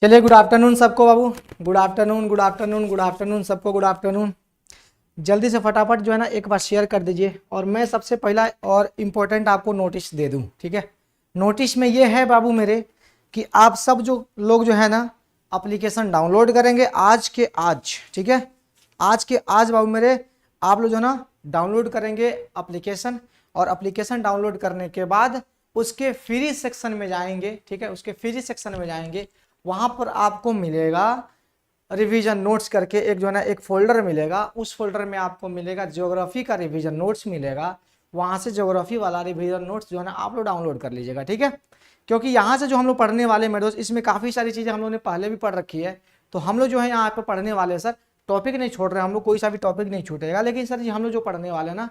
चलिए, good afternoon सबको बाबू। Good afternoon, good afternoon, good afternoon सबको, गुड आफ्टरनून। जल्दी से फटाफट जो है ना एक बार शेयर कर दीजिए। और मैं सबसे पहला और इम्पोर्टेंट आपको नोटिस दे दूं, ठीक है। नोटिस में ये है बाबू मेरे कि आप सब जो लोग जो है ना एप्लीकेशन डाउनलोड करेंगे आज के आज, ठीक है। आज के आज बाबू मेरे आप लोग जो है ना डाउनलोड करेंगे एप्लीकेशन, और एप्लीकेशन डाउनलोड करने के बाद उसके फ्री सेक्शन में जाएंगे, ठीक है। उसके फ्री सेक्शन में जाएंगे, वहां पर आपको मिलेगा रिवीजन नोट्स करके एक जो है ना एक फोल्डर मिलेगा। उस फोल्डर में आपको मिलेगा ज्योग्राफी का रिवीजन नोट्स मिलेगा। वहां से ज्योग्राफी वाला रिवीजन नोट्स जो है ना आप लोग डाउनलोड कर लीजिएगा, ठीक है। क्योंकि यहाँ से जो हम लोग पढ़ने वाले मेरे दोस्त, इसमें काफ़ी सारी चीज़ें हम लोगों ने पहले भी पढ़ रखी है। तो हम लोग जो है यहाँ पर पढ़ने वाले सर टॉपिक नहीं छोड़ रहे, हम लोग कोई सा भी टॉपिक नहीं छूटेगा। लेकिन सर हम लोग जो पढ़ने वाले ना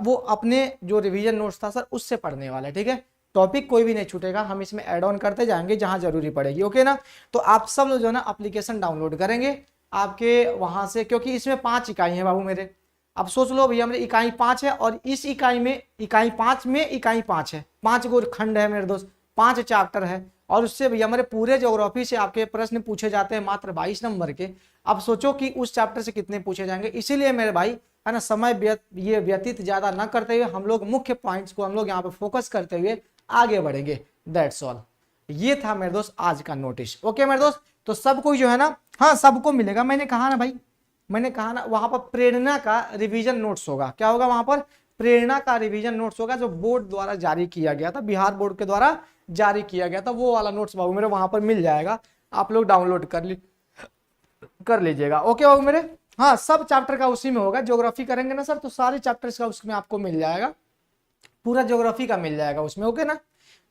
वो अपने जो रिवीजन नोट्स था सर उससे पढ़ने वाले, ठीक है। टॉपिक कोई भी नहीं छूटेगा, हम इसमें ऐड ऑन करते जाएंगे जहां जरूरी पड़ेगी, ओके ना। तो आप सब लोग जो है ना एप्लीकेशन डाउनलोड करेंगे आपके वहां से, क्योंकि इसमें 5 इकाई है बाबू मेरे। अब सोच लो भैया मेरे इकाई 5 है, और इस इकाई में इकाई 5 में इकाई 5 है, 5 गो खंड है मेरे दोस्त, 5 चैप्टर है। और उससे भैया मेरे पूरे ज्योग्राफी से आपके प्रश्न पूछे जाते हैं मात्र 22 नंबर के। अब सोचो कि उस चैप्टर से कितने पूछे जाएंगे। इसीलिए मेरे भाई है ना समय व्यतीत ज्यादा ना करते हुए हम लोग मुख्य पॉइंट्स को हम लोग यहाँ पे फोकस करते हुए आगे बढ़ेंगे। That's all. ये था मेरे दोस्त आज का नोटिस, ओके मेरे दोस्त। तो सब कोई जो है ना, हाँ सबको मिलेगा। मैंने कहा ना भाई, मैंने कहा ना वहां पर प्रेरणा का रिवीजन नोट्स होगा। क्या होगा वहां पर? प्रेरणा का रिवीजन नोट्स होगा, जो बोर्ड द्वारा जारी किया गया था, बिहार बोर्ड के द्वारा जारी किया गया था। वो वाला नोट्स बाबू मेरे वहां पर मिल जाएगा, आप लोग डाउनलोड कर लीजिएगा, ओके बाबू मेरे। हाँ सब चैप्टर का उसी में होगा। ज्योग्राफी करेंगे ना सर तो सारे चैप्टर्स का उसमें आपको मिल जाएगा, पूरा ज्योग्राफी का मिल जाएगा उसमें, ओके ना।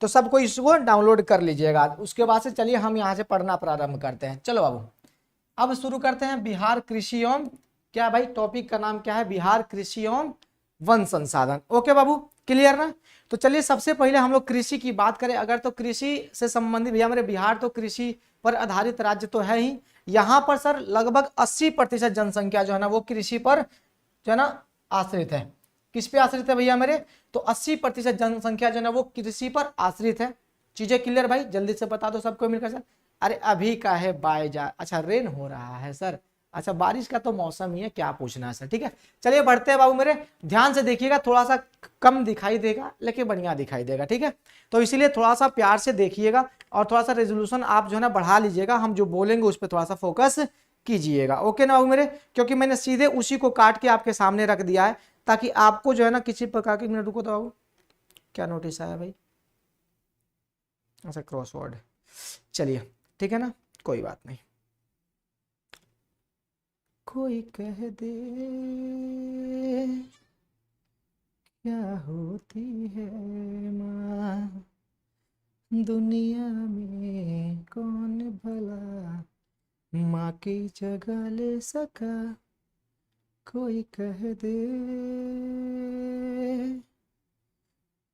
तो सबको इसको डाउनलोड कर लीजिएगा। उसके बाद से चलिए हम यहाँ से पढ़ना प्रारंभ करते हैं। चलो बाबू अब शुरू करते हैं। बिहार कृषि एवं, क्या भाई टॉपिक का नाम क्या है? बिहार कृषि एवं वन संसाधन, ओके बाबू, क्लियर ना। तो चलिए सबसे पहले हम लोग कृषि की बात करें अगर, तो कृषि से संबंधित भैया मेरे बिहार तो कृषि पर आधारित राज्य तो है ही। यहाँ पर सर लगभग 80% जनसंख्या जो है ना वो कृषि पर जो है ना आश्रित है। किस पे आश्रित है भैया मेरे? तो 80% जनसंख्या जो है ना वो कृषि पर आश्रित है। चीजें क्लियर भाई? जल्दी से बता दो सबको मिलकर सर। अरे अभी का है बाईजा, अच्छा रेन हो रहा है सर, अच्छा बारिश का तो मौसम ही है, क्या पूछना है सर, ठीक है। चलिए बढ़ते हैं बाबू मेरे, ध्यान से देखिएगा, थोड़ा सा कम दिखाई देगा लेकिन बढ़िया दिखाई देगा, ठीक है। तो इसीलिए थोड़ा सा प्यार से देखिएगा और थोड़ा सा रेजोल्यूशन आप जो है ना बढ़ा लीजिएगा। हम जो बोलेंगे उस पर थोड़ा सा फोकस कीजिएगा, ओके ना बाबू मेरे। क्योंकि मैंने सीधे उसी को काट के आपके सामने रख दिया है ताकि आपको जो है ना किसी प्रकार की, मिनट रुको तो बाबू, क्या नोटिस आया भाई? अच्छा क्रॉसवर्ड, चलिए ठीक है ना, कोई बात नहीं। कोई कह दे क्या होती है माँ, दुनिया में कौन भला माँ की जगह ले सका। कोई कह दे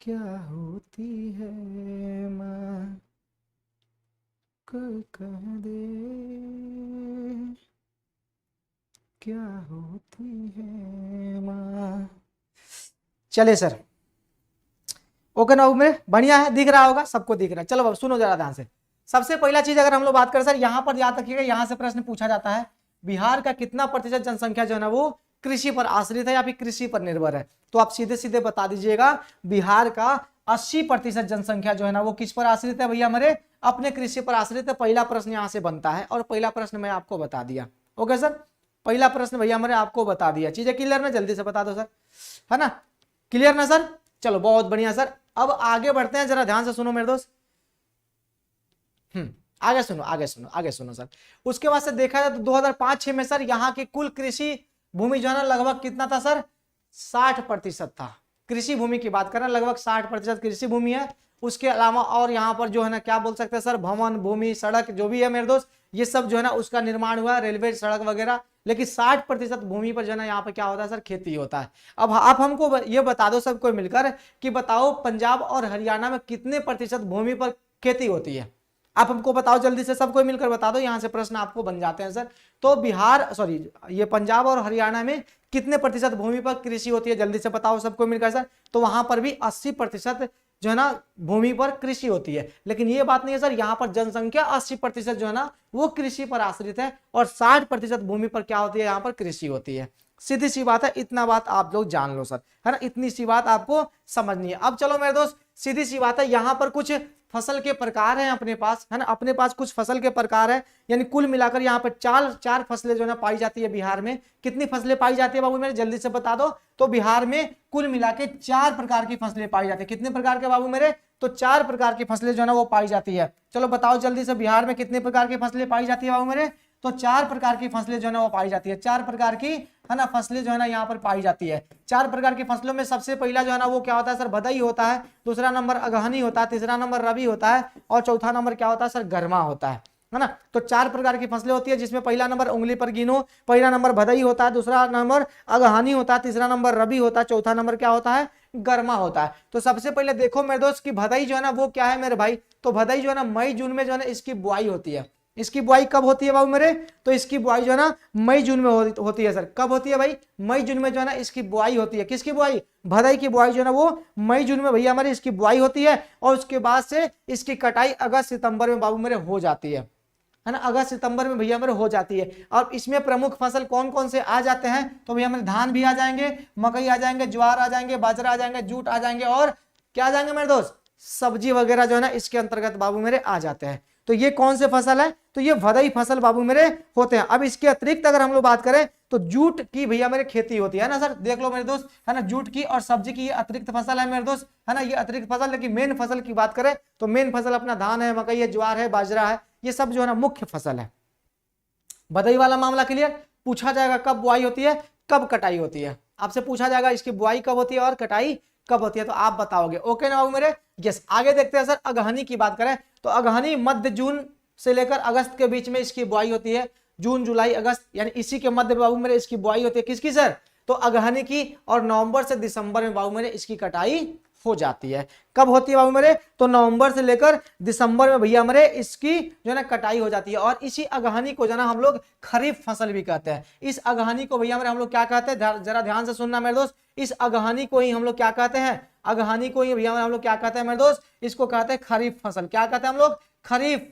क्या होती है माँ, कोई कह दे क्या होती है माँ। चले सर, ओके ना में बढ़िया है, दिख रहा होगा सबको, दिख रहा है। चलो अब सुनो जरा ध्यान से। सबसे पहला चीज अगर हम लोग बात करें सर, यहाँ पर याद रखिएगा, यहाँ से प्रश्न पूछा जाता है बिहार का कितना प्रतिशत जनसंख्या जो है ना वो कृषि पर आश्रित है या फिर कृषि पर निर्भर है। तो आप सीधे सीधे बता दीजिएगा बिहार का 80% जनसंख्या जो है ना वो किस पर आश्रित है भैया मेरे? अपने कृषि पर आश्रित है। पहला प्रश्न यहाँ से बनता है, और पहला प्रश्न मैं आपको बता दिया, ओके सर। पहला प्रश्न भैया मेरे आपको बता दिया। चीजें क्लियर ना? जल्दी से बता दो सर, है ना, क्लियर ना सर? चलो बहुत बढ़िया सर। अब आगे बढ़ते हैं, जरा ध्यान से सुनो मेरे दोस्त। आगे सुनो, आगे सुनो, आगे सुनो सर। उसके बाद से देखा जाए तो 2005-6 में सर यहाँ की कुल कृषि भूमि जो है ना लगभग कितना था सर? 60% था। कृषि भूमि की बात करें लगभग 60% कृषि भूमि है। उसके अलावा और यहाँ पर जो है ना क्या बोल सकते हैं सर, भवन भूमि सड़क जो भी है मेरे दोस्त, ये सब जो है ना उसका निर्माण हुआ, रेलवे सड़क वगैरह। लेकिन 60% भूमि पर जो है ना यहाँ पर क्या होता है सर? खेती होता है। अब आप हमको ये बता दो सबको मिलकर कि बताओ पंजाब और हरियाणा में कितने प्रतिशत भूमि पर खेती होती है? आप हमको बताओ जल्दी से, सबको मिलकर बता दो, यहां से प्रश्न आपको बन जाते हैं सर। तो बिहार सॉरी ये पंजाब और हरियाणा में कितने प्रतिशत भूमि पर कृषि होती है? जल्दी से बताओ सबको मिलकर सर। तो वहां पर भी 80% जो है ना भूमि पर कृषि होती है। लेकिन ये बात नहीं है सर, यहाँ पर जनसंख्या 80% जो है ना वो कृषि पर आश्रित है और 60% भूमि पर क्या होती है, यहाँ पर कृषि होती है। सीधी सी बात है, इतना बात आप लोग जान लो सर, है ना, इतनी सी बात आपको समझनी है। अब चलो मेरे दोस्त, सीधी सी बात है, यहाँ पर कुछ फसल के प्रकार हैं अपने पास, है ना, अपने पास कुछ फसल के प्रकार है, यानी कुल मिलाकर यहाँ पर चार फसलें जो है ना पाई जाती है बिहार में। कितनी फसलें पाई जाती है बाबू मेरे, जल्दी से बता दो। तो बिहार में कुल मिला के 4 प्रकार की फसलें पाई जाती है। कितने प्रकार के बाबू मेरे, तो 4 प्रकार की फसलें जो है ना वो पाई जाती है। चलो बताओ जल्दी से, बिहार में कितने प्रकार की फसलें पाई जाती है बाबू मेरे, तो 4 प्रकार की फसलें जो है ना वो पाई जाती है। 4 प्रकार की, है ना, फसलें जो है ना यहाँ पर पाई जाती है। 4 प्रकार की फसलों में सबसे पहला जो है ना वो क्या होता है सर, भदई होता है, दूसरा नंबर अगहनी होता है, तीसरा नंबर रबी होता है और चौथा नंबर क्या होता है सर, गरमा होता है ना। तो 4 प्रकार की फसलें होती है, जिसमें पहला नंबर उंगली पर गिनो, पहला नंबर भदई होता है, दूसरा नंबर अगहनी होता है, तीसरा नंबर रबी होता है, चौथा नंबर क्या होता है, गरमा होता है। तो सबसे पहले देखो मेरे दोस्त की भदई जो है ना वो क्या है मेरे भाई, तो भदई जो है ना मई जून में जो है ना इसकी बुआई होती है। इसकी बुआई कब होती है बाबू मेरे, तो इसकी बुआई जो है ना मई जून में होती है सर। कब होती है भाई, मई जून में जो है ना इसकी बुआई होती है। किसकी बुआई, भदई की बुआई जो है ना वो मई जून में भैया हमारी इसकी बुआई होती है और उसके बाद से इसकी कटाई अगस्त सितंबर में बाबू मेरे हो जाती है ना, अगस्त सितंबर में भैया मेरे हो जाती है। और इसमें प्रमुख फसल कौन कौन से आ जाते हैं, तो भैया मेरे धान भी आ जाएंगे, मकई आ जाएंगे, ज्वार आ जाएंगे, बाजरा आ जाएंगे, जूट आ जाएंगे और क्या आ जाएंगे मेरे दोस्त, सब्जी वगैरह जो है ना इसके अंतर्गत बाबू मेरे आ जाते हैं। तो ये कौन से फसल है, तो ये भदई फसल बाबू मेरे होते हैं। अब इसके अतिरिक्त अगर हम लोग बात करें तो जूट की भैया मेरे खेती होती है ना सर, देख लो मेरे दोस्त, है ना, जूट की और सब्जी की ये अतिरिक्त फसल है मेरे दोस्त, है ना, ये अतिरिक्त फसल। लेकिन मेन फसल की बात करें तो मेन फसल अपना धान है, मकई है, ज्वार है, बाजरा है, ये सब जो है ना मुख्य फसल है। भदई वाला मामला क्लियर, पूछा जाएगा कब बुआई होती है, कब कटाई होती है, आपसे पूछा जाएगा इसकी बुआई कब होती है और कटाई कब होती है, तो आप बताओगे। ओके ना बाबू मेरे, यस। आगे देखते हैं सर, अगहनी की बात करें तो अगहनी मध्य जून से लेकर अगस्त के बीच में इसकी बुआई होती है। जून जुलाई अगस्त यानी इसी के मध्य में बाबू मेरे इसकी बुआई होती है। किसकी सर, तो अगहनी की। और नवंबर से दिसंबर में बाबू मेरे इसकी कटाई हो जाती है। कब होती है बाबू मेरे, तो नवंबर से लेकर दिसंबर में भैया मेरे इसकी जो है ना कटाई हो जाती है। और इसी अगहनी को जो ना हम लोग खरीफ फसल भी कहते हैं। इस अगहनी को भैया मेरे हम लोग क्या कहते हैं, जरा ध्यान से सुनना मेरे दोस्त, इस अगहनी को ही हम लोग क्या कहते हैं, अगहनी को ही भैया हम लोग क्या कहते हैं मेरे दोस्त, इसको कहते हैं खरीफ फसल। क्या कहते हैं हम लोग, खरीफ,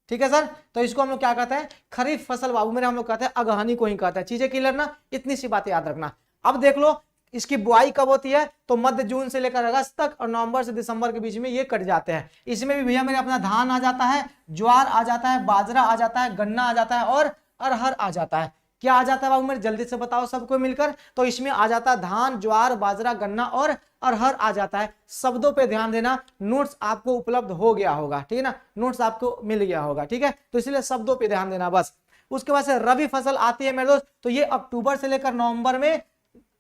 ठीक है सर। तो इसको हम लोग क्या कहते हैं, खरीफ फसल बाबू मेरे हम लोग कहते हैं, अगहनी को ही कहते हैं। चीजें क्लियर ना, इतनी सी बातें याद रखना। अब देख लो इसकी बुआई कब होती है, तो मध्य जून से लेकर अगस्त तक और नवंबर से दिसंबर के बीच में ये कट जाते हैं। इसमें भी भैया मेरे अपना धान आ जाता है, ज्वार आ जाता है, बाजरा आ जाता है, गन्ना आ जाता है और अरहर आ जाता है। क्या आ जाता है बाबू मेरे, जल्दी से बताओ सबको मिलकर, तो इसमें आ जाता है धान, ज्वार, बाजरा, गन्ना और अरहर आ जाता है। शब्दों पे ध्यान देना, नोट्स आपको उपलब्ध हो गया होगा, ठीक है ना, नोट्स आपको मिल गया होगा, ठीक है, तो इसलिए शब्दों पे ध्यान देना बस। उसके बाद से रबी फसल आती है मेरे दोस्त, तो ये अक्टूबर से लेकर नवंबर में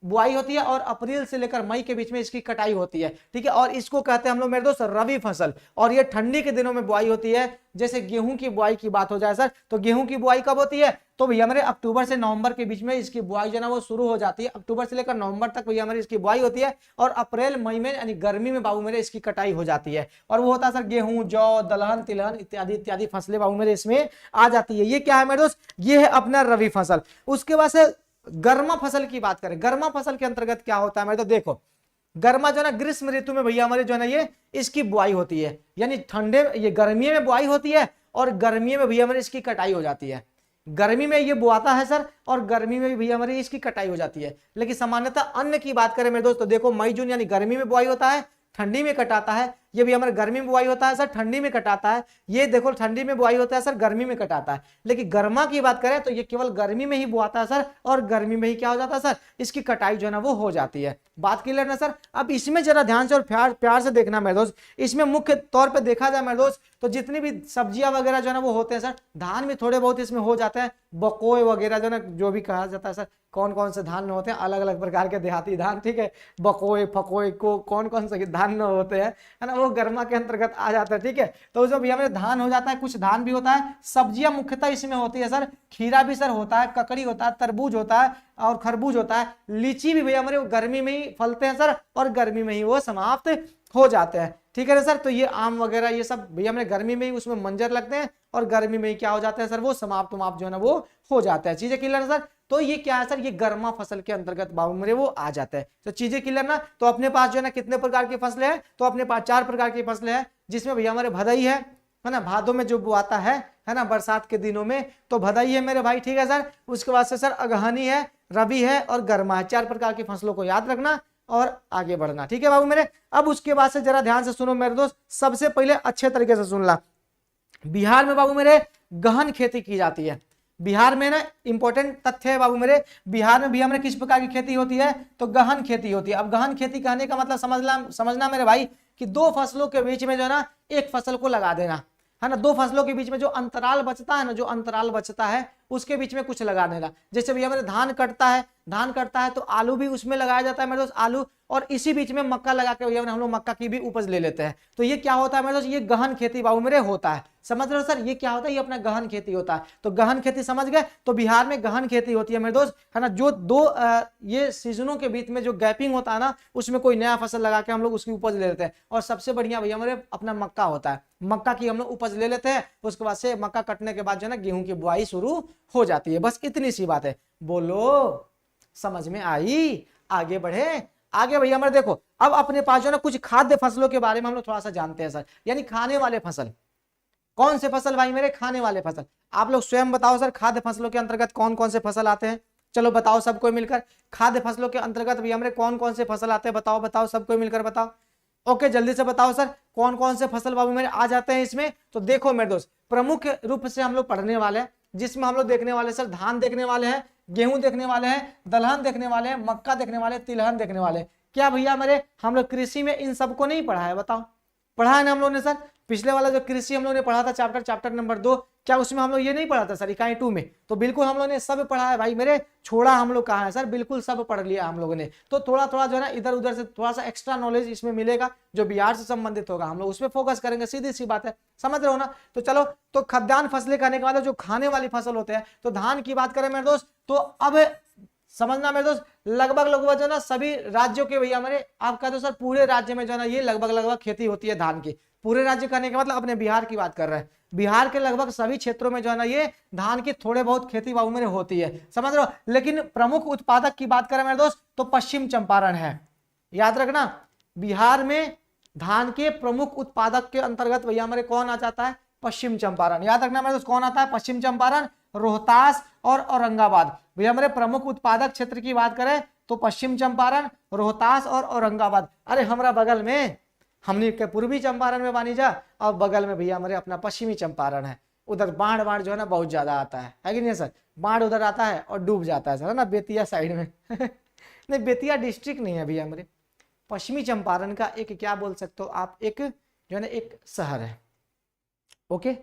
बुआई होती है और अप्रैल से लेकर मई के बीच में इसकी कटाई होती है, ठीक है। और इसको कहते हैं हम लोग मेरे दोस्त रबी फसल। और ये ठंडी के दिनों में बुआई होती है। जैसे गेहूं की बुआई की बात हो जाए सर, तो गेहूं की बुआई कब होती है, तो भैया मेरे अक्टूबर से नवंबर के बीच में इसकी बुआई जो ना वो शुरू हो जाती है। अक्टूबर से लेकर नवंबर तक भैया मेरे इसकी बुआई होती है और अप्रैल मई में यानी गर्मी में बाबू मेरे इसकी कटाई हो जाती है। और वो होता है सर गेहूं, जौ, दलहन, तिलहन इत्यादि इत्यादि फसलें बाबू मेरे इसमें आ जाती है। ये क्या है मेरे दोस्त, ये है अपना रबी फसल। उसके बाद से गर्मा फसल की बात करें, गर्मा फसल के अंतर्गत क्या होता है मेरे, तो देखो गर्मा जो है ना ग्रीष्म ऋतु में भैया हमारे जो है ना ये इसकी बुआई होती है, यानी ठंडे ये गर्मी में बुआई होती है और गर्मी में भैया हमारे इसकी कटाई हो जाती है। गर्मी में ये बुआता है सर और गर्मी में भी भैया हमारी इसकी कटाई हो जाती है। लेकिन सामान्यतः अन्य की बात करें मेरे दोस्तों, देखो मई जून यानी गर्मी में बुआई होता है, ठंडी में कटाता है। ये भी हमारे गर्मी में बुआई होता है सर, ठंडी में कटाता है। ये देखो ठंडी में बुआई होता है सर, गर्मी में कटाता है। लेकिन गर्मा की बात करें तो ये केवल गर्मी में ही बुआता है सर और गर्मी में ही क्या हो जाता है सर, इसकी कटाई जो है ना वो हो जाती है। बात क्लियर ना सर। अब इसमें जरा ध्यान से और प्यार से देखना मेरे दोस्त, इसमें मुख्य तौर पर देखा जाए मेरे दोस्त तो जितनी भी सब्जियां वगैरह जो है ना वो होते हैं सर, धान भी थोड़े बहुत इसमें हो जाते हैं, बकोए वगैरह जो ना जो भी कहा जाता है सर, कौन कौन से धान में होते हैं, अलग अलग प्रकार के देहाती धान, ठीक है, बकोए फकोए को कौन कौन से धान में होते हैं, है ना, वो गर्मा के अंतर्गत आ जाता है, ठीक है। तो जो भैया मेरे धान हो जाता है, कुछ धान भी होता है। सब्जियां मुख्यतः इसमें होती है सर, खीरा भी सर होता है, ककड़ी होता है, तरबूज होता है और खरबूज होता है। लीची भी भैया हमारे गर्मी में ही फलते हैं सर और गर्मी में ही वो समाप्त हो जाते हैं, ठीक है ना सर। तो ये आम वगैरह ये सब भैया मेरे गर्मी में ही उसमें मंजर लगते हैं और गर्मी में ही क्या हो जाता है सर, वो समाप्त जो है ना वो हो जाता है। चीजें क्लियर है सर। तो ये क्या है सर, ये गर्मा फसल के अंतर्गत बाबू मेरे वो आ जाता है। तो चीजें क्लियर ना। तो अपने पास जो है ना कितने प्रकार की फसलें हैं, तो अपने पास 4 प्रकार की फसलें हैं, जिसमें भैया हमारे भदई है ना, भादों में जो बुआता है ना, बरसात के दिनों में, तो भदई है मेरे भाई, ठीक है सर। उसके बाद से सर अगहनी है, रबी है और गर्मा है। 4 प्रकार की फसलों को याद रखना और आगे बढ़ना, ठीक है बाबू मेरे। अब उसके बाद से जरा ध्यान से सुनो मेरे दोस्त, सबसे पहले अच्छे तरीके से सुन ला। बिहार में बाबू मेरे गहन खेती की जाती है। बिहार में ना इंपॉर्टेंट तथ्य है बाबू मेरे, बिहार में भी हमारे किस प्रकार की खेती होती है, तो गहन खेती होती है। अब गहन खेती कहने का मतलब समझना मेरे भाई कि 2 फसलों के बीच में जो है ना एक फसल को लगा देना, है ना। 2 फसलों के बीच में जो अंतराल बचता है ना, जो अंतराल बचता है उसके बीच में कुछ लगा देना। जैसे भैया मेरे धान कटता है तो आलू भी उसमें लगाया जाता है मेरे दोस्त, आलू, और इसी बीच में मक्का लगा के भैया हम लोग मक्का की भी उपज ले लेते हैं। तो ये क्या होता है मेरे दोस्त, ये गहन खेती बाबू मेरे होता है। समझ रहे हो सर, ये क्या होता है, ये अपना गहन खेती होता है। तो गहन खेती समझ गए, तो बिहार में गहन खेती होती है मेरे दोस्त, है ना। जो 2 ये सीजनों के बीच में जो गैपिंग होता है ना, उसमें कोई नया फसल लगा के हम लोग उसकी उपज ले लेते हैं। और सबसे बढ़िया भैया मेरे अपना मक्का होता है, मक्का की हम लोग उपज ले लेते हैं। उसके बाद से मक्का कटने के बाद जो है ना गेहूं की बुआई शुरू हो जाती है। बस इतनी सी बात है। बोलो समझ में आई? आगे बढ़े। आगे भैया हमारे देखो, अब अपने पास जो ना कुछ खाद्य फसलों के बारे में हम लोग थोड़ा सा जानते हैं सर, यानी खाने वाले फसल। कौन से फसल भाई मेरे, खाने वाले फसल। आप लोग स्वयं बताओ सर, खाद्य फसलों के अंतर्गत कौन कौन से फसल आते हैं। चलो बताओ सबको मिलकर, खाद्य फसलों के अंतर्गत भैया हमारे कौन कौन से फसल आते हैं, बताओ बताओ सबको मिलकर बताओ। ओके जल्दी से बताओ सर, कौन कौन से फसल बाबू मेरे आ जाते हैं इसमें। तो देखो मेरे दोस्त, प्रमुख रूप से हम लोग पढ़ने वाले हैं, जिसमें हम लोग देखने वाले सर धान देखने वाले हैं, गेहूं देखने वाले हैं, दलहन देखने वाले हैं, मक्का देखने वाले, तिलहन देखने वाले। क्या भैया मेरे हम लोग कृषि में इन सबको नहीं पढ़ा है, बताओ। पढ़ा है ना हम लोग ने सर। पिछले वाला जो कृषि हम लोग ने पढ़ा था चैप्टर नंबर 2, क्या उसमें हम लोग ये नहीं पढ़ा था सर, इकाई 2 में। तो बिल्कुल हम लोग ने सब पढ़ा है भाई मेरे, छोड़ा हम लोग कहा है सर, बिल्कुल सब पढ़ लिया हम लोगों ने। तो थोड़ा थोड़ा जो है ना इधर उधर से थोड़ा सा एक्स्ट्रा नॉलेज इसमें मिलेगा, जो बिहार से संबंधित होगा हम लोग उसमें फोकस करेंगे, सीधी सी बात है, समझ रहे हो ना। तो चलो, तो खाद्यान्न फसलें करने के बाद जो खाने वाली फसल होते हैं, तो धान की बात करें मेरे दोस्त, तो अब समझना मेरे दोस्त, लगभग जो है ना सभी राज्यों के भैया हमारे, आप कहते हो सर पूरे राज्य में जो है ना ये लगभग खेती होती है धान की। पूरे राज्य करने का मतलब अपने बिहार की बात कर रहे हैं, बिहार के लगभग सभी क्षेत्रों में जो है ना ये धान की थोड़े बहुत खेती बाबू मेरे होती है, समझ रहे हो। लेकिन प्रमुख उत्पादक की बात करें मेरे दोस्त, तो पश्चिम चंपारण है। याद रखना, बिहार में धान के प्रमुख उत्पादक के अंतर्गत भैया हमारे कौन आ जाता है, पश्चिम चंपारण। याद रखना मेरे दोस्त, कौन आता है, पश्चिम चंपारण, रोहतास और औरंगाबाद। भैया हमारे प्रमुख उत्पादक क्षेत्र की बात करें तो पश्चिम चंपारण, रोहतास और औरंगाबाद। अरे हमारा बगल में, हमने के पूर्वी चंपारण में बानी जा, और बगल में भैया हमारे अपना पश्चिमी चंपारण है। उधर बाढ़ जो है ना बहुत ज्यादा आता है कि नहीं सर, बाढ़ उधर आता है और डूब जाता है सर, है ना, बेतिया साइड में नहीं बेतिया डिस्ट्रिक्ट नहीं है भैया हमारे, पश्चिमी चंपारण का एक क्या बोल सकते हो आप, एक जो है ना एक शहर है। ओके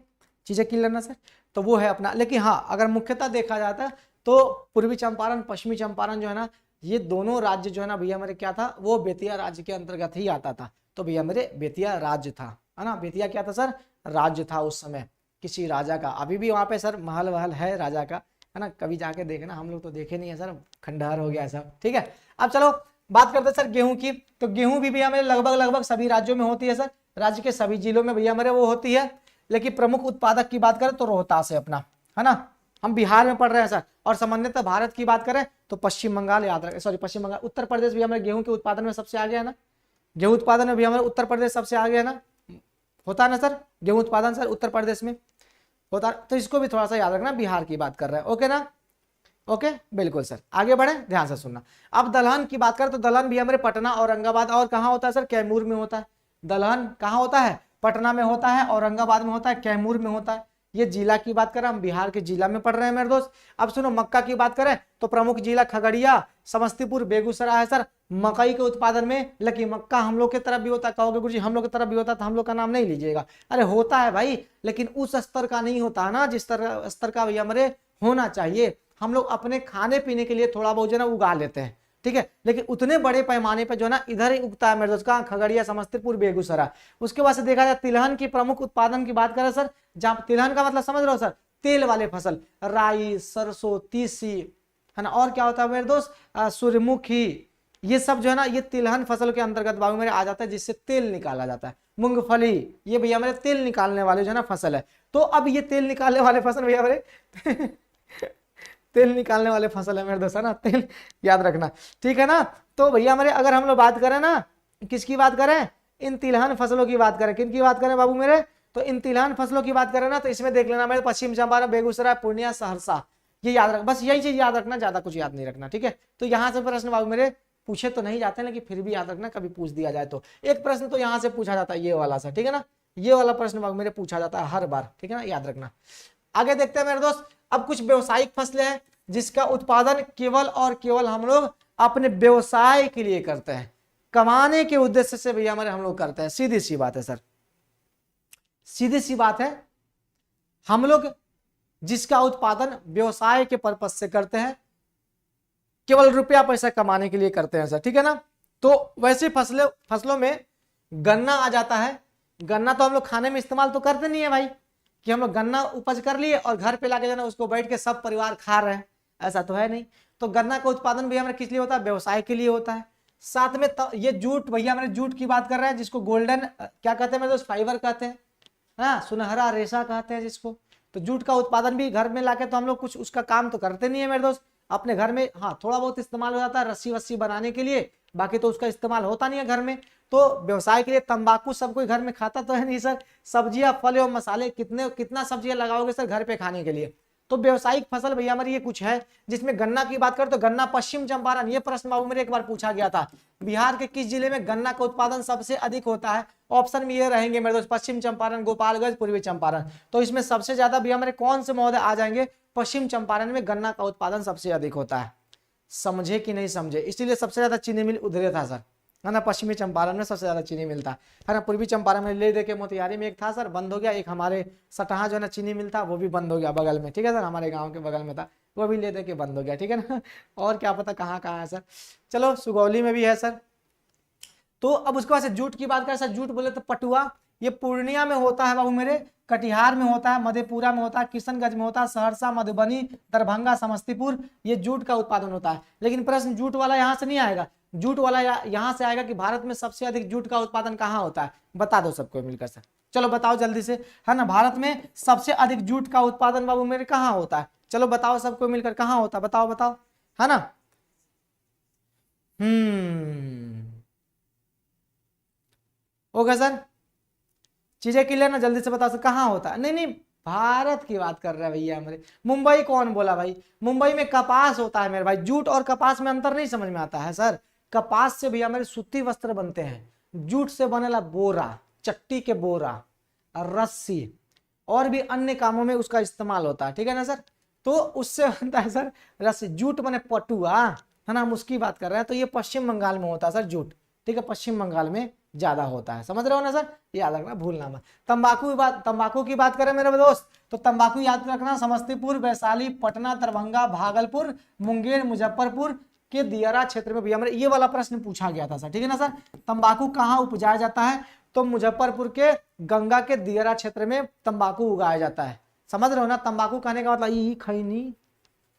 चीजें क्लियर ना सर। तो वो है अपना, लेकिन हाँ अगर मुख्यतः देखा जाता है तो पूर्वी चंपारण पश्चिमी चंपारण जो है ना, ये दोनों राज्य जो है ना भैया मेरे क्या था, वो बेतिया राज्य के अंतर्गत ही आता था। तो भैया मेरे बेतिया राज्य था, है ना, बेतिया क्या था सर, राज्य था उस समय किसी राजा का। अभी भी वहाँ पे सर महल वहल है राजा का, है ना, कभी जाके देखना, हम लोग तो देखे नहीं है सर, खंडहर हो गया सब, ठीक है। अब चलो बात करते सर गेहूं की। तो गेहूं भी भैया मेरे लगभग सभी राज्यों में होती है सर, राज्य के सभी जिलों में भैया मेरे वो होती है। लेकिन प्रमुख उत्पादक की बात करें तो रोहतास है अपना, है ना, हम बिहार में पढ़ रहे हैं सर। और सामान्यतः भारत की बात करें तो पश्चिम बंगाल याद रखें, सॉरी पश्चिम बंगाल, उत्तर प्रदेश भी हमारे गेहूं के उत्पादन में सबसे आगे है ना, गेहूं उत्पादन में भी हमारे उत्तर प्रदेश सबसे आगे है ना, होता है ना सर, गेहूं उत्पादन सर उत्तर प्रदेश में होता। तो इसको भी थोड़ा सा याद रखना, बिहार की बात कर रहे हैं, ओके ना, ओके बिल्कुल सर। आगे बढ़े, ध्यान से सुनना। अब दलहन की बात करें तो दलहन भी हमारे पटना, औरंगाबाद और कहाँ होता है सर, कैमूर में होता है। दलहन कहाँ होता है, पटना में होता है, औरंगाबाद में होता है, कैमूर में होता है। ये जिला की बात करें, हम बिहार के जिला में पढ़ रहे हैं मेरे दोस्त। अब सुनो मक्का की बात करें तो प्रमुख जिला खगड़िया, समस्तीपुर, बेगूसराय है सर मकई के उत्पादन में। लेकिन मक्का हम लोग की तरफ भी होता है, कहोगे गुरुजी हम लोग की तरफ भी होता है तो हम लोग का नाम नहीं लीजिएगा। अरे होता है भाई, लेकिन उस स्तर का नहीं होता ना जिस स्तर का भैया हमारे होना चाहिए। हम लोग अपने खाने पीने के लिए थोड़ा बहुत जो है ना उगा लेते हैं, ठीक है, लेकिन उतने बड़े पैमाने पर जो है ना इधर ही उगता है मेरे दोस्त, कहाँ, खगड़िया, समस्तीपुर, बेगूसराय। उसके बाद से देखा जाए तिलहन की प्रमुख उत्पादन की बात करें सर, जहाँ तिलहन का मतलब समझ रहे हो सर, तेल वाले फसल, राई, सरसों, तीसी, है ना, और क्या होता है मेरे दोस्त, सूर्यमुखी, ये सब जो है ना ये तिलहन फसल के अंतर्गत बाबू मेरे आ जाता है, जिससे तेल निकाला जाता है। मूंगफली ये भैया मेरे तेल निकालने वाले जो है ना फसल है। तो अब ये तेल निकालने वाले फसल भैया मेरे तेल निकालने वाले फसल है मेरे दोस्त, है ना, तेल याद रखना, ठीक है ना। तो भैया मेरे अगर हम लोग बात करें ना, किसकी बात करें, इन तिलहन फसलों की बात करें, किन की बात करें बाबू मेरे, तो इन तिलहन फसलों की बात करें ना, तो इसमें देख लेना मेरे पश्चिम चंपारण, बेगूसराय, पूर्णिया, सहरसा, ये याद रख, बस यही चीज याद रखना, ज्यादा कुछ याद नहीं रखना, ठीक है। तो यहाँ से प्रश्न बाबू मेरे पूछे तो नहीं जाते हैं, लेकिन फिर भी याद रखना, कभी पूछ दिया जाए तो एक प्रश्न तो यहाँ से पूछा जाता है, ये वाला सा, ठीक है ना, ये वाला प्रश्न बाबू मेरे पूछा जाता है हर बार, ठीक है ना, याद रखना। आगे देखते हैं मेरे दोस्त, अब कुछ व्यवसायिक फसलें हैं जिसका उत्पादन केवल और केवल हम लोग अपने व्यवसाय के लिए करते हैं, कमाने के उद्देश्य से भैया हमारे हम लोग करते हैं। सीधी सी बात है सर, सीधी सी बात है, हम लोग जिसका उत्पादन व्यवसाय के पर्पज से करते हैं, केवल रुपया पैसा कमाने के लिए करते हैं सर, ठीक है ना। तो वैसे फसलों में गन्ना आ जाता है। गन्ना तो हम लोग खाने में इस्तेमाल तो करते नहीं है भाई, कि हम लोग गन्ना उपज कर लिए और घर पे लाके जाना उसको बैठ के सब परिवार खा रहे हैं, ऐसा तो है नहीं। तो गन्ना का उत्पादन भी हमारे किस लिए होता है, व्यवसाय के लिए होता है। साथ में ये जूट, भैया हमारे जूट की बात कर रहे हैं, जिसको गोल्डन क्या कहते हैं मेरे दोस्त, फाइबर कहते हैं, हाँ, सुनहरा रेशा कहते हैं जिसको। तो जूट का उत्पादन भी घर में लाके तो हम लोग कुछ उसका काम तो करते नहीं है मेरे दोस्त, अपने घर में हाँ थोड़ा बहुत इस्तेमाल हो जाता है रस्सी वस्सी बनाने के लिए, बाकी तो उसका इस्तेमाल होता नहीं है घर में। तो व्यवसाय के लिए तंबाकू सब कोई घर में खाता तो है नहीं सर, सब्जियां फल एवं मसाले कितना सब्जियां लगाओगे सर घर पे खाने के लिए। तो व्यवसायिक फसल भैया हमारी ये कुछ है, जिसमें गन्ना की बात करें तो गन्ना पश्चिम चंपारण, ये प्रश्न बाबू मेरे एक बार पूछा गया था, बिहार के किस जिले में गन्ना का उत्पादन सबसे अधिक होता है। ऑप्शन में ये रहेंगे मेरे दोस्त, पश्चिम चंपारण, गोपालगंज, पूर्वी चंपारण। तो इसमें सबसे ज्यादा भैया हमारे कौन से महोदय आ जाएंगे, पश्चिम चंपारण में गन्ना का उत्पादन सबसे अधिक होता है। समझे कि नहीं समझे, इसीलिए सबसे ज्यादा चीनी मिल उधरे था सर, है ना, पश्चिमी चंपारण में सबसे ज्यादा चीनी मिलता है ना। पूर्वी चंपारण में ले दे के मोतिहारी में एक था सर, बंद हो गया। एक हमारे सटहा जो है ना चीनी मिलता, वो भी बंद हो गया बगल में, ठीक है सर, हमारे गांव के बगल में था, वो भी ले दे के बंद हो गया, ठीक है ना। और क्या पता कहाँ कहाँ है सर। चलो सुगौली में भी है सर। तो अब उसके बाद से जूट की बात करें सर, जूट बोले तो पटुआ, ये पूर्णिया में होता है बाबू मेरे, कटिहार में होता है, मधेपुरा में होता है, किशनगंज में होता है, सहरसा, मधुबनी, दरभंगा, समस्तीपुर, ये जूट का उत्पादन होता है। लेकिन प्रश्न जूट वाला यहाँ से नहीं आएगा, जूट वाला यहाँ से आएगा कि भारत में सबसे अधिक जूट का उत्पादन कहाँ होता है, बता दो सबको मिलकर सर, चलो बताओ जल्दी से, है ना, भारत में सबसे अधिक जूट का उत्पादन बाबू मेरे कहाँ होता है, चलो बताओ सबको मिलकर कहाँ होता है, बताओ बताओ, है ना। ओके सर, चीजें क्लियर ना, जल्दी से बताओ सर कहाँ होता है। नहीं नहीं, भारत की बात कर रहे हैं भैया हमारे, मुंबई कौन बोला भाई, मुंबई में कपास होता है मेरे भाई, जूट और कपास में अंतर नहीं समझ में आता है सर। कपास से भैया हमारे सूती वस्त्र बनते हैं, जूट से बनेला बोरा, चट्टी के बोरा, रस्सी और भी अन्य कामों में उसका इस्तेमाल होता है, ठीक है ना सर। तो उससे बनता है सर रस्सी, जूट बने पटुआ, है ना, हम उसकी बात कर रहे हैं। तो ये पश्चिम बंगाल में होता है सर जूट, ठीक है, पश्चिम बंगाल में ज्यादा होता है, समझ रहे हो ना सर, याद रखना, भूलना मत। तंबाकू की बात करें मेरे दोस्त, तो तंबाकू याद रखना, समस्तीपुर, वैशाली, पटना, दरभंगा, भागलपुर, मुंगेर, मुजफ्फरपुर के दियारा क्षेत्र में भी हमारे ये वाला प्रश्न पूछा गया था सर, ठीक है ना सर। तंबाकू कहाँ उपजाया जाता है, तो मुजफ्फरपुर के गंगा के दियारा क्षेत्र में तंबाकू उगाया जाता है, समझ रहे हो ना। तंबाकू खाने का मतलब ई खैनी,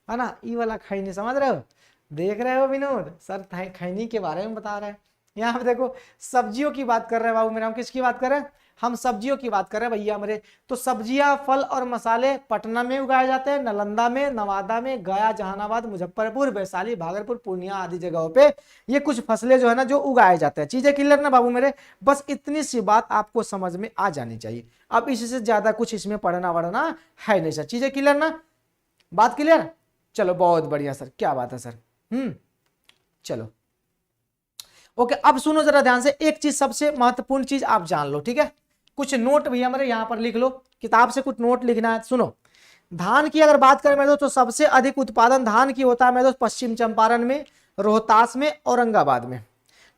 है ना, ई वाला खैनी, समझ रहे हो, देख रहे हो विनोद सर, खैनी के बारे में बता रहे हैं। यहाँ पे देखो सब्जियों की बात कर रहे हैं बाबू मेरे, हम किसकी बात कर रहे हैं, हम सब्जियों की बात कर रहे हैं भैया मेरे। तो सब्जियां फल और मसाले पटना में उगाए जाते हैं, नालंदा में, नवादा में, गया, जहानाबाद, मुजफ्फरपुर, वैशाली, भागलपुर, पूर्णिया आदि जगहों पे ये कुछ फसलें जो है ना जो उगाए जाते हैं। चीजें क्लियर ना बाबू मेरे, बस इतनी सी बात आपको समझ में आ जानी चाहिए, अब इससे ज्यादा कुछ इसमें पढ़ना वढ़ना है नहीं सर। चीजें क्लियर ना, बात क्लियर, चलो बहुत बढ़िया सर, क्या बात है सर। चलो ओके, अब सुनो जरा ध्यान से, एक चीज सबसे महत्वपूर्ण चीज आप जान लो, ठीक है, कुछ नोट भैया मेरे यहाँ पर लिख लो, किताब से कुछ नोट लिखना है। सुनो, धान की अगर बात करें मेरे दोस्त तो सबसे अधिक उत्पादन धान की होता है मेरे दोस्त पश्चिम चंपारण में, रोहतास में, औरंगाबाद में,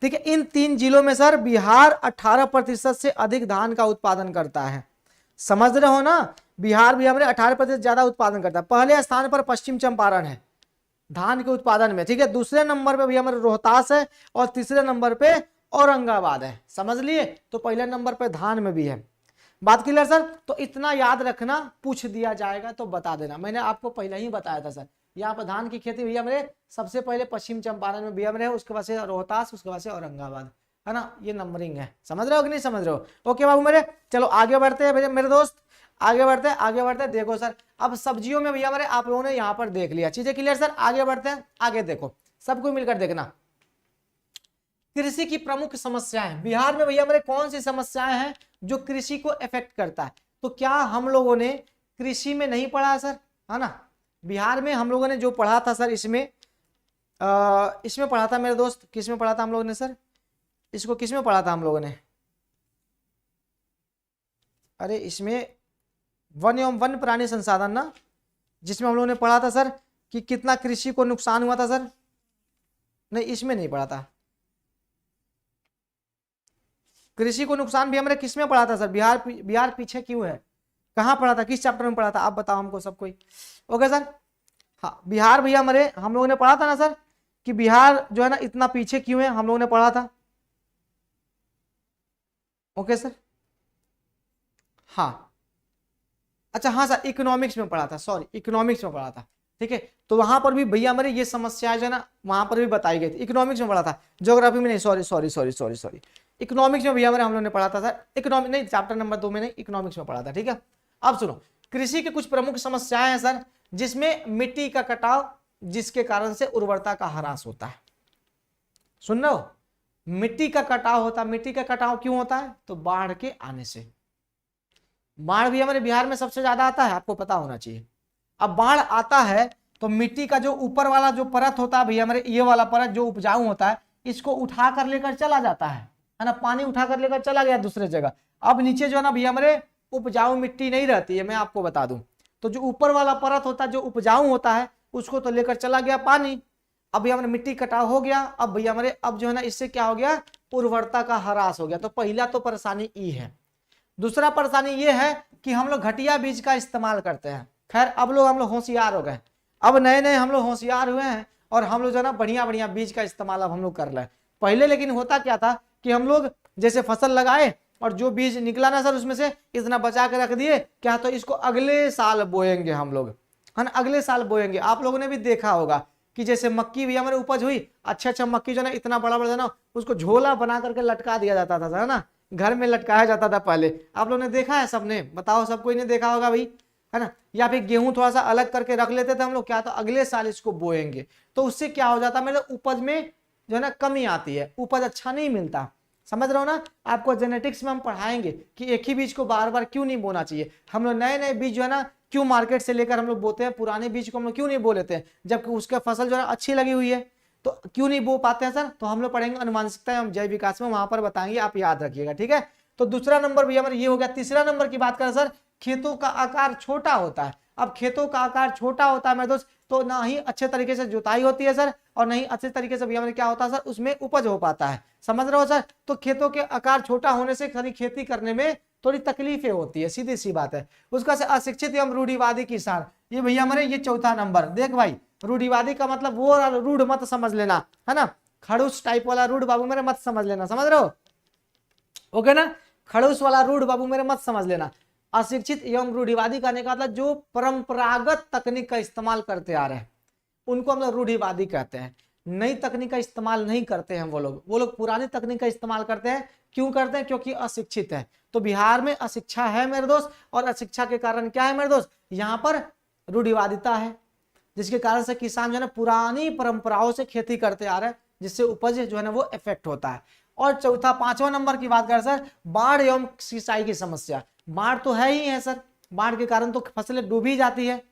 ठीक है। इन 3 जिलों में सर बिहार 18% से अधिक धान का उत्पादन करता है, समझ रहे हो ना, बिहार भी हमारे 18% ज्यादा उत्पादन करता है। पहले स्थान पर पश्चिम चंपारण है धान के उत्पादन में, ठीक है, दूसरे नंबर पे भी हमारे रोहतास है और तीसरे नंबर पे औरंगाबाद है, समझ लिए। तो पहले नंबर पे धान में भी है, बात क्लियर सर। तो इतना याद रखना, पूछ दिया जाएगा तो बता देना, मैंने आपको पहले ही बताया था सर, यहाँ पर धान की खेती भैया मेरे सबसे पहले पश्चिम चंपारण में भैया मेरे है, उसके बाद से रोहतास, उसके बाद से औरंगाबाद, है ना, ये नंबरिंग है। समझ रहे हो कि नहीं समझ रहे हो? ओके बाबू मेरे, चलो आगे बढ़ते हैं मेरे दोस्त, आगे बढ़ते हैं, आगे बढ़ते हैं। देखो सर, अब सब्जियों में भैया मेरे आप लोगों ने यहाँ पर देख लिया, चीजें क्लियर सर? आगे बढ़ते हैं, आगे देखो, सबको मिलकर देखना। कृषि की प्रमुख समस्याएं बिहार में भैया मेरे कौन सी समस्याएं हैं जो कृषि को इफेक्ट करता है? तो क्या हम लोगों ने कृषि में नहीं पढ़ा सर, है ना? बिहार में हम लोगों ने जो पढ़ा था सर, इसमें इसमें पढ़ा था मेरे दोस्त, किस में पढ़ा था हम लोगों ने सर? इसको किस में पढ़ा था हम लोगों ने? अरे इसमें वन एवं वन्य प्राणी संसाधन ना, जिसमें हम लोगों ने पढ़ा था सर कि कितना कृषि को नुकसान हुआ था सर। नहीं, इसमें नहीं पढ़ा था। कृषि को नुकसान भी हमने किस में पढ़ा था सर? बिहार पीछे क्यों है? कहाँ पढ़ा था, किस चैप्टर में पढ़ा था? आप बताओ हमको सब कोई। ओके सर, हाँ बिहार भैया हमारे हम लोगों ने पढ़ा था ना सर कि बिहार जो है ना इतना पीछे क्यों है, हम लोगों ने पढ़ा था। ओके सर, हाँ अच्छा, हाँ सर इकोनॉमिक्स में पढ़ा था, सॉरी इकोनॉमिक्स में पढ़ा था, ठीक है। तो वहां पर भी भैया हमारे ये समस्या जो है ना वहां पर भी बताई गई थी, इकोनॉमिक्स में पढ़ा था, ज्योग्राफी में नहीं, sorry sorry sorry sorry sorry, economics में भैया हमारे हम लोगों ने पढ़ा था सर, इकोनॉमिक नहीं, चैप्टर नंबर 2 में नहीं, इकोनॉमिक्स में पढ़ा था, ठीक है। अब सुनो, कृषि की कुछ प्रमुख समस्याएं हैं सर, जिसमें मिट्टी का कटाव, जिसके कारण से उर्वरता का ह्रास होता है। सुन रहे हो? मिट्टी का कटाव होता है। मिट्टी का कटाव क्यों होता है? तो बाढ़ के आने से। बाढ़ भी हमारे बिहार में सबसे ज्यादा आता है, आपको पता होना चाहिए। अब बाढ़ आता है तो मिट्टी का जो ऊपर वाला जो परत होता है भैया हमारे, ये वाला परत जो उपजाऊ होता है, इसको उठा कर लेकर चला जाता है ना, पानी उठा कर लेकर चला गया दूसरे जगह। अब नीचे जो है ना भैया हमारे उपजाऊ मिट्टी नहीं रहती है, मैं आपको बता दूं। तो जो ऊपर वाला परत होता है जो उपजाऊ होता है, उसको तो लेकर चला गया पानी। अब भैया हमारे मिट्टी कटाव हो गया। अब भैया हमारे अब जो है ना इससे क्या हो गया, उर्वरता का ह्रास हो गया। तो पहला तो परेशानी ये है। दूसरा परेशानी ये है कि हम लोग घटिया बीज का इस्तेमाल करते हैं। खैर अब हम लोग होशियार हो गए, अब नए नए हम लोग होशियार हुए हैं और हम लोग जो है ना बढ़िया बढ़िया बीज का इस्तेमाल अब हम लोग कर रहे हैं। पहले लेकिन होता क्या था कि हम लोग जैसे फसल लगाए और जो बीज निकला ना सर उसमें से इतना बचा के रख दिए, क्या तो इसको अगले साल बोएंगे हम लोग, है ना, अगले साल बोएंगे। आप लोगों ने भी देखा होगा कि जैसे मक्की भी हमारे उपज हुई, अच्छा मक्की जो ना इतना बड़ा बड़ा ना उसको झोला बना करके लटका दिया जाता था, है ना, घर में लटकाया जाता था पहले। आप लोगों ने देखा है? सबने बताओ, सब कोई ने देखा होगा भाई, है ना। या फिर गेहूं थोड़ा सा अलग करके रख लेते थे हम लोग, क्या तो अगले साल इसको बोएंगे। तो उससे क्या हो जाता, मेरे उपज में जो है ना कमी आती है, उपज अच्छा नहीं मिलता। समझ रहे हो ना? आपको जेनेटिक्स में हम पढ़ाएंगे कि एक ही बीज को बार बार क्यों नहीं बोना चाहिए। हम लोग नए नए बीज जो है ना क्यों मार्केट से लेकर हम लोग बोते हैं, पुराने बीज को हम लोग क्यों नहीं बो लेते हैं, जबकि उसका फसल जो है अच्छी लगी हुई है, तो क्यों नहीं बो पाते हैं सर? तो हम लोग पढ़ेंगे अनुवांशिकता एवं जैव विकास में, वहां पर बताएंगे, आप याद रखिएगा, ठीक है। तो दूसरा नंबर भी हमारा ये हो गया। तीसरा नंबर की बात करें सर, खेतों का आकार छोटा होता है। अब खेतों का आकार छोटा होता है मेरे दोस्त, तो ना ही अच्छे तरीके से जुताई होती है सर, और नहीं अच्छे तरीके से भैया क्या होता है सर, उसमें उपज हो पाता है। समझ रहे हो सर? तो खेतों के आकार छोटा होने से खरी खेती करने में थोड़ी तकलीफें होती है, सीधी सी बात है। उसका से अशिक्षित एवं रूढ़िवादी किसान, ये भैया हमारे ये चौथा नंबर। देख भाई, रूढ़िवादी का मतलब वो रूढ़ मत समझ लेना, है ना, खड़ूस टाइप वाला रूढ़ बाबू मेरे मत समझ लेना, समझ रहे हो? ओके ना, खड़ूस वाला रूढ़ बाबू मेरे मत समझ लेना। अशिक्षित एवं रूढ़िवादी कहने का मतलब जो परंपरागत तकनीक का इस्तेमाल करते आ रहे हैं उनको हम लोग रूढ़िवादी कहते हैं। नई तकनीक का इस्तेमाल नहीं करते हैं वो लोग पुरानी तकनीक का इस्तेमाल करते हैं। क्यों करते हैं? क्योंकि अशिक्षित है। तो बिहार में अशिक्षा है मेरे दोस्त, और अशिक्षा के कारण क्या है मेरे दोस्त, यहाँ पर रूढ़िवादिता है, जिसके कारण से किसान जो है ना पुरानी परंपराओं से खेती करते आ रहे हैं, जिससे उपज जो है ना वो इफेक्ट होता है। और चौथा पांचवा नंबर की बात करें सर, बाढ़ एवं सिंचाई की समस्या। बाढ़ तो है ही है सर, बाढ़ के कारण तो फसलें डूब ही जाती है,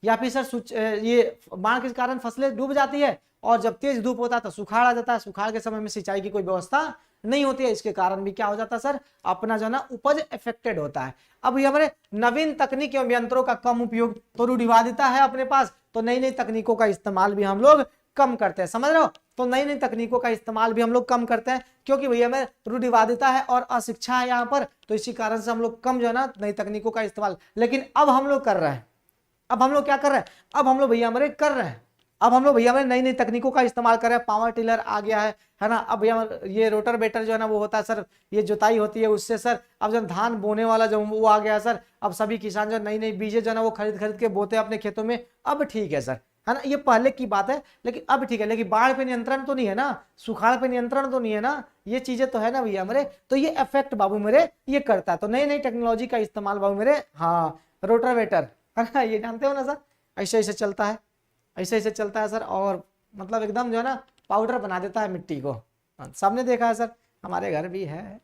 या फिर सर ये बाढ़ के कारण फसलें डूब जाती है, और जब तेज धूप होता है तो सुखाड़ आ जाता है। सुखाड़ के समय में सिंचाई की कोई व्यवस्था नहीं होती है, इसके कारण भी क्या हो जाता है सर, अपना जो है ना उपज इफेक्टेड होता है। अब ये हमारे नवीन तकनीक एवं यंत्रों का कम उपयोग, तो रूढ़िवादिता है अपने पास, तो नई नई तकनीकों का इस्तेमाल भी हम लोग कम करते हैं। समझ रहे हो? तो नई नई तकनीकों का इस्तेमाल भी हम लोग कम करते हैं, क्योंकि भैया में रूढ़िवादिता है और अशिक्षा है यहाँ पर, तो इसी कारण से हम लोग कम जो है ना नई तकनीकों का इस्तेमाल। लेकिन अब हम लोग कर रहे हैं, अब हम लोग क्या कर रहे हैं, अब हम लोग भैया हमारे कर रहे हैं, अब हम लोग भैया हमारे नई नई तकनीकों का इस्तेमाल कर रहे हैं। पावर टिलर आ गया है ना। अब भैया ये रोटर बेटर जो है ना वो होता है सर, ये जुताई होती है उससे सर। अब जब धान बोने वाला जो वो आ गया सर, अब सभी किसान जो नई नई बीजें जो है ना वो खरीद खरीद के बोते हैं अपने खेतों में। अब ठीक है सर, है ना, ये पहले की बात है, लेकिन अब ठीक है। लेकिन बाढ़ पे नियंत्रण तो नहीं है ना, सुखाड़ पे नियंत्रण तो नहीं है ना, ये चीजें तो है ना भैया मेरे। तो ये इफेक्ट बाबू मेरे ये करता है। तो नई नई टेक्नोलॉजी का इस्तेमाल बाबू मेरे, हाँ रोटावेटर, है ना, ये जानते हो ना सर, ऐसे ऐसे चलता है, ऐसे ऐसे चलता है सर, और मतलब एकदम जो है ना पाउडर बना देता है मिट्टी को। सबने देखा है सर, हमारे घर भी है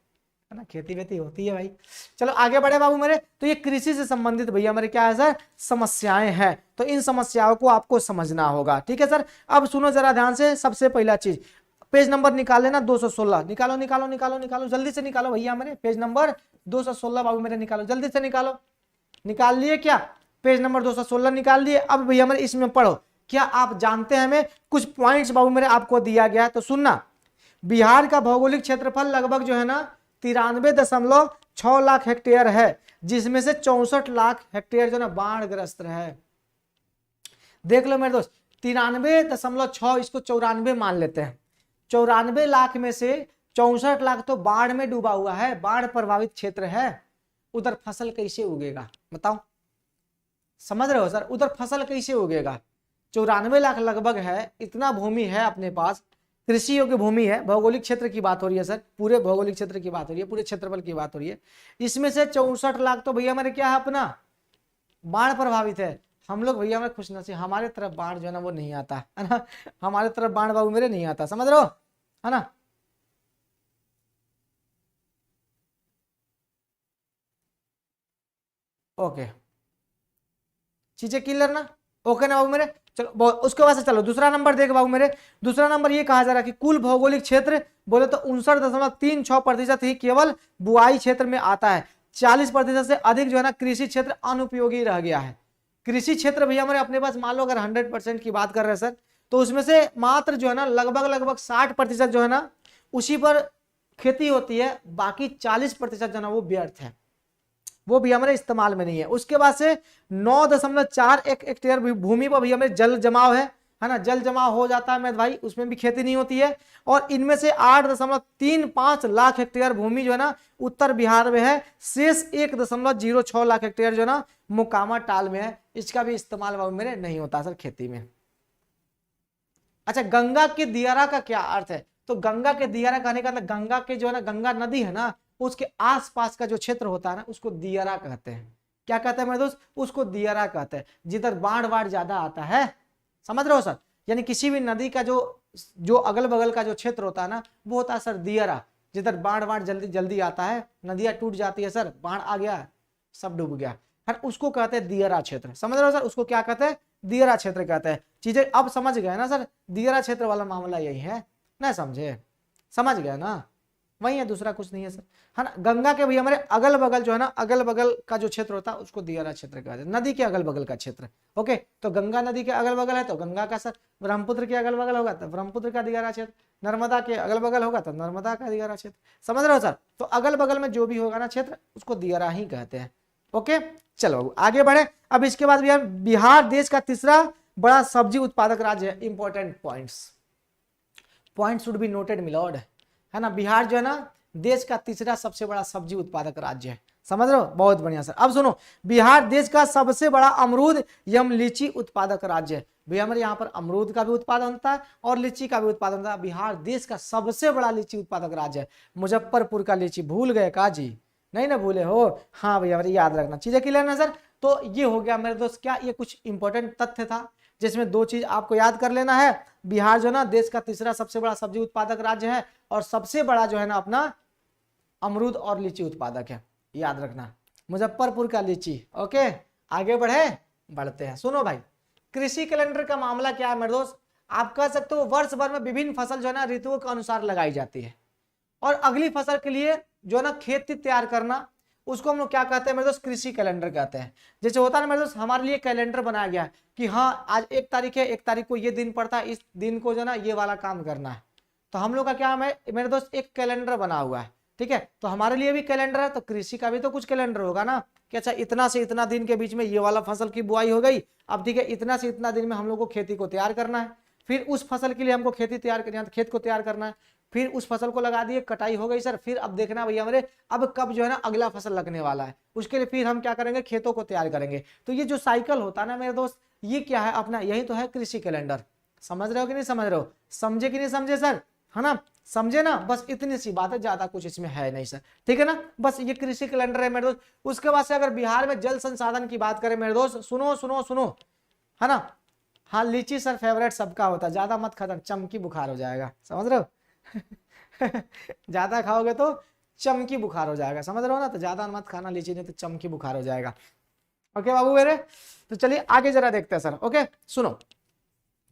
ना, खेती वेती होती है भाई। चलो आगे बढ़े बाबू मेरे। तो ये कृषि से संबंधित भैया मेरे क्या है सर, समस्याएं हैं। तो इन समस्याओं को आपको समझना होगा, ठीक है सर। अब सुनो जरा ध्यान से, सबसे पहला चीज पेज नंबर निकाल लेना 216, निकालो निकालो निकालो निकालो, जल्दी से निकालो भैया मेरे, पेज नंबर 216 बाबू मेरे निकालो, जल्दी से निकालो। निकाल लिए क्या, पेज नंबर 216 निकाल लिए। अब भैया मेरे इसमें पढ़ो, क्या आप जानते हैं हमें कुछ पॉइंट्स बाबू मेरे आपको दिया गया है, तो सुनना। बिहार का भौगोलिक क्षेत्रफल लगभग जो है ना 93.6 लाख हेक्टेयर है, जिसमें से 64 लाख हेक्टेयर जो ना बाढ़ ग्रस्त है। देख लो मेरे दोस्त, 93.6, इसको 94 मान लेते हैं। 94 लाख में से 64 लाख तो बाढ़ में डूबा हुआ है, बाढ़ प्रभावित क्षेत्र है। उधर फसल कैसे उगेगा बताओ, समझ रहे हो सर, उधर फसल कैसे उगेगा। 94 लाख लगभग है, इतना भूमि है अपने पास, कृषि योग्य भूमि है। भौगोलिक क्षेत्र की बात हो रही है सर, पूरे भौगोलिक क्षेत्र की बात हो रही है, पूरे क्षेत्रफल की बात हो रही है। इसमें से 64 लाख तो भैया मेरे क्या है अपना बाढ़ प्रभावित है। हम लोग भैया मेरे खुशनसीब, हमारे तरफ बाढ़ जो है ना वो नहीं आता है ना, हमारे तरफ बाढ़ बाबू मेरे नहीं आता, समझ रहे हो, है ना। ओके, चीजें क्लियर ना, ओके ना बाबू मेरे। चलो उसके बाद से चलो दूसरा नंबर देख बाबू मेरे। दूसरा नंबर ये कहा जा रहा है कि कुल भौगोलिक क्षेत्र बोले तो 59.36% ही केवल बुआई क्षेत्र में आता है। 40% से अधिक जो है ना कृषि क्षेत्र अनुपयोगी रह गया है। कृषि क्षेत्र भैया हमारे अपने पास मान लो अगर 100% की बात कर रहे हैं सर, तो उसमें से मात्र जो है ना लगभग 60% जो है ना उसी पर खेती होती है, बाकी 40% जो है ना वो व्यर्थ है, वो भी हमारे इस्तेमाल में नहीं है। उसके बाद से 9.41 हेक्टेयर भूमि पर भी हमें जल जमाव है ना, जल जमाव हो जाता है मेरे भाई, उसमें भी खेती नहीं होती है। और इनमें से 8.35 लाख हेक्टेयर भूमि जो है ना उत्तर बिहार में है, शेष 1.06 लाख हेक्टेयर जो है ना मोकामा टाल में है, इसका भी इस्तेमाल मेरे नहीं होता सर खेती में। अच्छा, गंगा के दियारा का क्या अर्थ है, तो गंगा के दियारा कहने का मतलब गंगा के जो है ना, गंगा नदी है ना उसके आसपास का जो क्षेत्र होता है ना उसको दियारा कहते हैं। क्या कहते हैं मेरे दोस्त, उसको दियारा कहते हैं, जिधर बाढ़ बाढ़ ज्यादा आता है, समझ रहे हो सर। यानी किसी भी नदी का जो अगल बगल का जो क्षेत्र होता है ना वो होता है सर दियारा, जिधर बाढ़ बाढ़ जल्दी जल्दी आता है, नदियां टूट जाती है सर, बाढ़ आ गया सब डूब गया, हर उसको कहते हैं दियारा क्षेत्र, समझ रहे हो सर, उसको क्या कहते हैं दियारा क्षेत्र कहते हैं। चीजें अब समझ गए ना सर, दियारा क्षेत्र वाला मामला यही है ना, समझे, समझ गए ना, वही है, दूसरा कुछ नहीं है सर, है ना। गंगा के भी हमारे अगल बगल जो है ना, अगल बगल का जो क्षेत्र होता है उसको दियारा क्षेत्र कहते हैं, नदी के अगल बगल का क्षेत्र। ओके, तो गंगा नदी के अगल बगल है तो गंगा का सर, ब्रह्मपुत्र के अगल बगल होगा तो ब्रह्मपुत्र का दियारा क्षेत्र, नर्मदा के अगल बगल होगा तो नर्मदा का दियारा क्षेत्र, समझ रहे हो सर। तो अगल बगल में जो भी होगा ना क्षेत्र उसको दियारा ही कहते हैं। ओके, चलो आगे बढ़े। अब इसके बाद बिहार देश का तीसरा बड़ा सब्जी उत्पादक राज्य है। Important point should be noted milord, है ना। बिहार जो है ना देश का तीसरा सबसे बड़ा सब्जी उत्पादक राज्य है, समझ रहे हो, बहुत बढ़िया सर। अब सुनो, बिहार देश का सबसे बड़ा अमरूद एवं लीची उत्पादक राज्य है। भैया हमारे यहाँ पर अमरूद का भी उत्पादन होता है और लीची का भी उत्पादन होता है। बिहार देश का सबसे बड़ा लीची उत्पादक राज्य है। मुजफ्फरपुर का लीची भूल गए का जी, नहीं ना भूले हो, हाँ भैया हमारे याद रखना, चीजें क्लियर ना सर। तो ये हो गया मेरे दोस्त, क्या ये कुछ इंपॉर्टेंट तथ्य था जिसमें दो चीज आपको याद कर लेना है। बिहार जो ना देश का तीसरा सबसे बड़ा सब्जी उत्पादक राज्य है और सबसे बड़ा जो है ना अपना अमरूद और लीची उत्पादक है, याद रखना, मुजफ्फरपुर का लीची। ओके, आगे बढ़ते हैं। सुनो भाई, कृषि कैलेंडर का मामला क्या है मेरे दोस्त, आप कह सकते हो वर्ष भर में विभिन्न फसल जो है ना ऋतुओं के अनुसार लगाई जाती है और अगली फसल के लिए जो है ना खेती तैयार करना, उसको हम लोग क्या कहते हैं मेरे दोस्त, कृषि कैलेंडर कहते हैं। जैसे होता है ना मेरे दोस्त, हमारे लिए कैलेंडर बनाया गया है कि हाँ आज 1 तारीख है, 1 तारीख को ये दिन पड़ता है, इस दिन को जो है ना ये वाला काम करना है। तो हम लोग का क्या है मेरे दोस्त, एक कैलेंडर बना हुआ है, ठीक है। तो हमारे लिए भी कैलेंडर है, तो कृषि का भी तो कुछ कैलेंडर होगा ना कि अच्छा इतना से इतना दिन के बीच में ये वाला फसल की बुआई हो गई, अब ठीक है इतना से इतना दिन में हम लोग को खेती को तैयार करना है, फिर उस फसल के लिए हमको खेती तैयार करना है, खेत को तैयार करना है, फिर उस फसल को लगा दिए, कटाई हो गई सर, फिर अब देखना भैया हमारे अब कब जो है ना अगला फसल लगने वाला है, उसके लिए फिर हम क्या करेंगे, खेतों को तैयार करेंगे। तो ये जो साइकिल होता है ना मेरे दोस्त, ये क्या है अपना, यही तो है कृषि कैलेंडर। समझ रहे हो कि नहीं समझ रहे हो, समझे कि नहीं समझे सर, है ना, समझे ना, बस इतनी सी बात है, ज्यादा कुछ इसमें है नहीं सर, ठीक है ना, बस ये कृषि कैलेंडर है मेरे दोस्त। उसके बाद से अगर बिहार में जल संसाधन की बात करें मेरे दोस्त, सुनो सुनो सुनो, है ना, हाँ लीची सर फेवरेट सबका होता है, ज्यादा मत खाना चमकी बुखार हो जाएगा, समझ रहे हो ज्यादा खाओगे तो चमकी बुखार हो जाएगा, समझ रहे हो ना, तो ज्यादा मत खाना लीची, नहीं तो चमकी बुखार हो जाएगा। ओके बाबू मेरे, तो चलिए आगे जरा देखते हैं सर। ओके सुनो,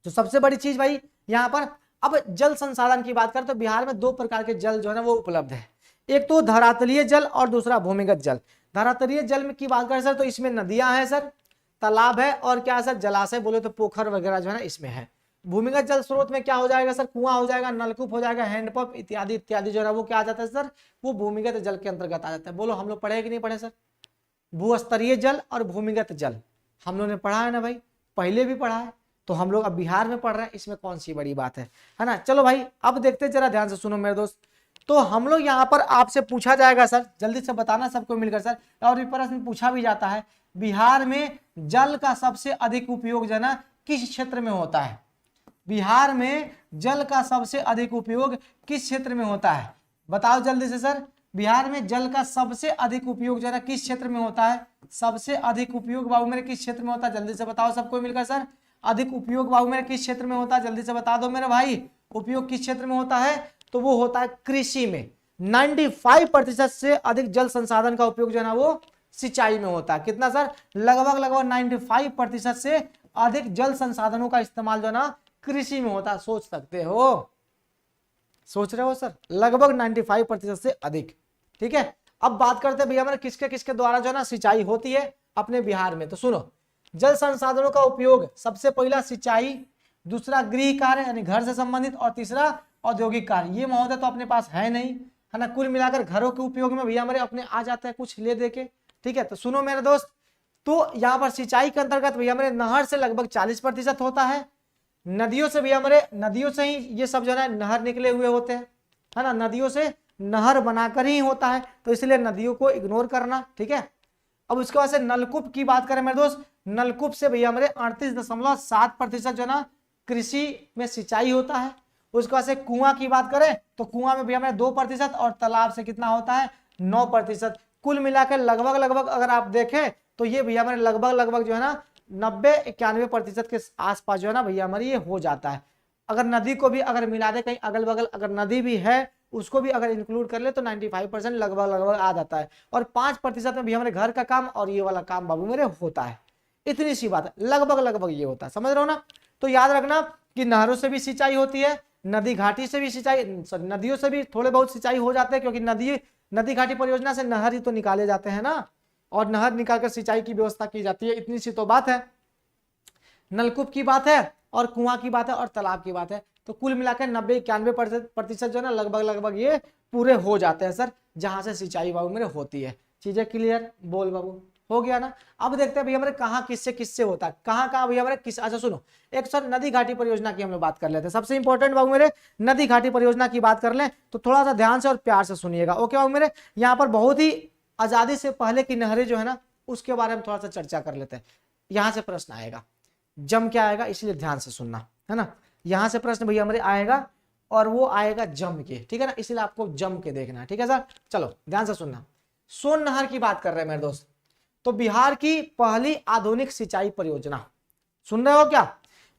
तो सबसे बड़ी चीज भाई यहाँ पर, अब जल संसाधन की बात करें तो बिहार में 2 प्रकार के जल जो है ना वो उपलब्ध है, एक तो धरातलीय जल और दूसरा भूमिगत जल। धरातलीय जल में की बात करें सर तो इसमें नदियां हैं सर, तालाब है, और क्या है सर जलाशय बोले तो पोखर वगैरह जो है ना इसमें है। भूमिगत जल स्रोत में क्या हो जाएगा सर, कुआं हो जाएगा, नलकूप हो जाएगा, हैंडपंप इत्यादि इत्यादि जो है ना वो क्या आ जाता है सर, वो भूमिगत जल के अंतर्गत आ जाता है। बोलो हम लोग पढ़े कि नहीं पढ़े सर, भूस्तरीय जल और भूमिगत जल हम लोग ने पढ़ा है ना भाई, पहले भी पढ़ा है, तो हम लोग अब बिहार में पढ़ रहे हैं, इसमें कौन सी बड़ी बात है ना। चलो भाई अब देखते जरा ध्यान से सुनो मेरे दोस्त, तो हम लोग यहाँ पर आपसे पूछा जाएगा सर, जल्दी से बताना सबको मिलकर सर, और ये प्रश्न पूछा भी जाता है, बिहार में जल का सबसे अधिक उपयोग जो है ना किस क्षेत्र में होता है, बिहार में जल का सबसे अधिक उपयोग किस क्षेत्र में होता है, बताओ जल्दी से सर, बिहार में जल का सबसे अधिक उपयोग जो है ना किस क्षेत्र में होता है, सबसे अधिक उपयोग बाबू मेरे किस क्षेत्र में होता है, जल्दी से बताओ सबको मिलकर सर, अधिक उपयोग बाबू मेरे किस क्षेत्र में होता है, जल्दी से बता दो मेरे भाई, उपयोग किस क्षेत्र में होता है, तो वो होता है कृषि में। 95% से अधिक जल संसाधन का उपयोग जो है ना वो सिंचाई में होता है। कितना सर, लगभग लगभग 95% से अधिक जल संसाधनों का इस्तेमाल जो है ना कृषि में होता है। सोच सकते हो, सोच रहे हो सर, लगभग 95% से अधिक। ठीक है, अब बात करते हैं भैया हमारे किसके किसके द्वारा जो है ना सिंचाई होती है अपने बिहार में। तो सुनो, जल संसाधनों का उपयोग सबसे पहला सिंचाई, दूसरा गृह कार्य यानी घर से संबंधित, और तीसरा औद्योगिक कार्य। ये महोदय तो अपने पास है नहीं, है ना, कुल मिलाकर घरों के उपयोग में भैया हमारे अपने आ जाते हैं कुछ ले दे के। ठीक है, तो सुनो मेरे दोस्त, तो यहाँ पर सिंचाई के अंतर्गत भैया हमारे नहर से लगभग 40% होता है, नदियों से भैया हमारे नदियों से ही ये सब जो है नहर निकले हुए होते हैं, है ना, नदियों से नहर बनाकर ही होता है, तो इसलिए नदियों को इग्नोर करना। ठीक है, अब उसके बाद से नलकूप की बात करें मेरे दोस्त, नलकूप से भैया हमारे 38.7% जो ना कृषि में सिंचाई होता है। उसके बाद से कुआं की बात करें तो कुआं में भैया हमारे 2%, और तालाब से कितना होता है 9%। कुल मिलाकर लगभग लगभग अगर आप देखें तो ये भैया हमारे लगभग लगभग जो है ना 90-91% के आसपास जो है ना भैया हमारी ये हो जाता है। अगर नदी को भी अगर मिला दे कहीं अगल बगल अगर नदी भी है उसको भी अगर इंक्लूड कर ले तो 95% लगभग लगभग आ जाता है, और 5% में भी हमारे घर का काम और ये वाला काम बाबू मेरे होता है। इतनी सी बात है, लगभग लगभग ये होता है, समझ रहे हो ना। तो याद रखना कि नहरों से भी सिंचाई होती है, नदी घाटी से भी सिंचाई, नदियों से भी थोड़े बहुत सिंचाई हो जाते हैं, क्योंकि नदी घाटी परियोजना से नहर ही तो निकाले जाते हैं ना, और नहर निकालकर सिंचाई की व्यवस्था की जाती है। इतनी सी तो बात है, नलकूप की बात है और कुआं की बात है और तालाब की बात है। तो कुल मिलाकर 90-91% जो है ना लगभग लगभग ये पूरे हो जाते हैं सर, जहां से सिंचाई बाबू मेरे होती है। चीजें क्लियर, बोल बाबू, हो गया ना। अब देखते हैं भैया हमारे कहाँ किससे किससे होता है, कहाँ कहाँ भैया हमारे किस। अच्छा सुनो, एक सर नदी घाटी परियोजना की हम लोग बात कर लेते हैं, सबसे इंपॉर्टेंट बाबू मेरे नदी घाटी परियोजना की बात कर लें तो थोड़ा सा ध्यान से और प्यार से सुनिएगा। ओके बाबू मेरे, यहाँ पर बहुत ही आजादी से पहले की नहरें जो है ना उसके बारे में थोड़ा सा चर्चा कर लेते हैं। यहाँ से प्रश्न आएगा, जम क्या आएगा, इसलिए ध्यान से सुनना, है ना। यहां से प्रश्न भैया हमारे आएगा और वो आएगा जम के, ठीक है ना, इसलिए आपको जम के देखना है। ठीक है सर, चलो ध्यान से सुनना। सोन नहर की बात कर रहे हैं मेरे दोस्त, तो बिहार की पहली आधुनिक सिंचाई परियोजना, सुन रहे हो क्या,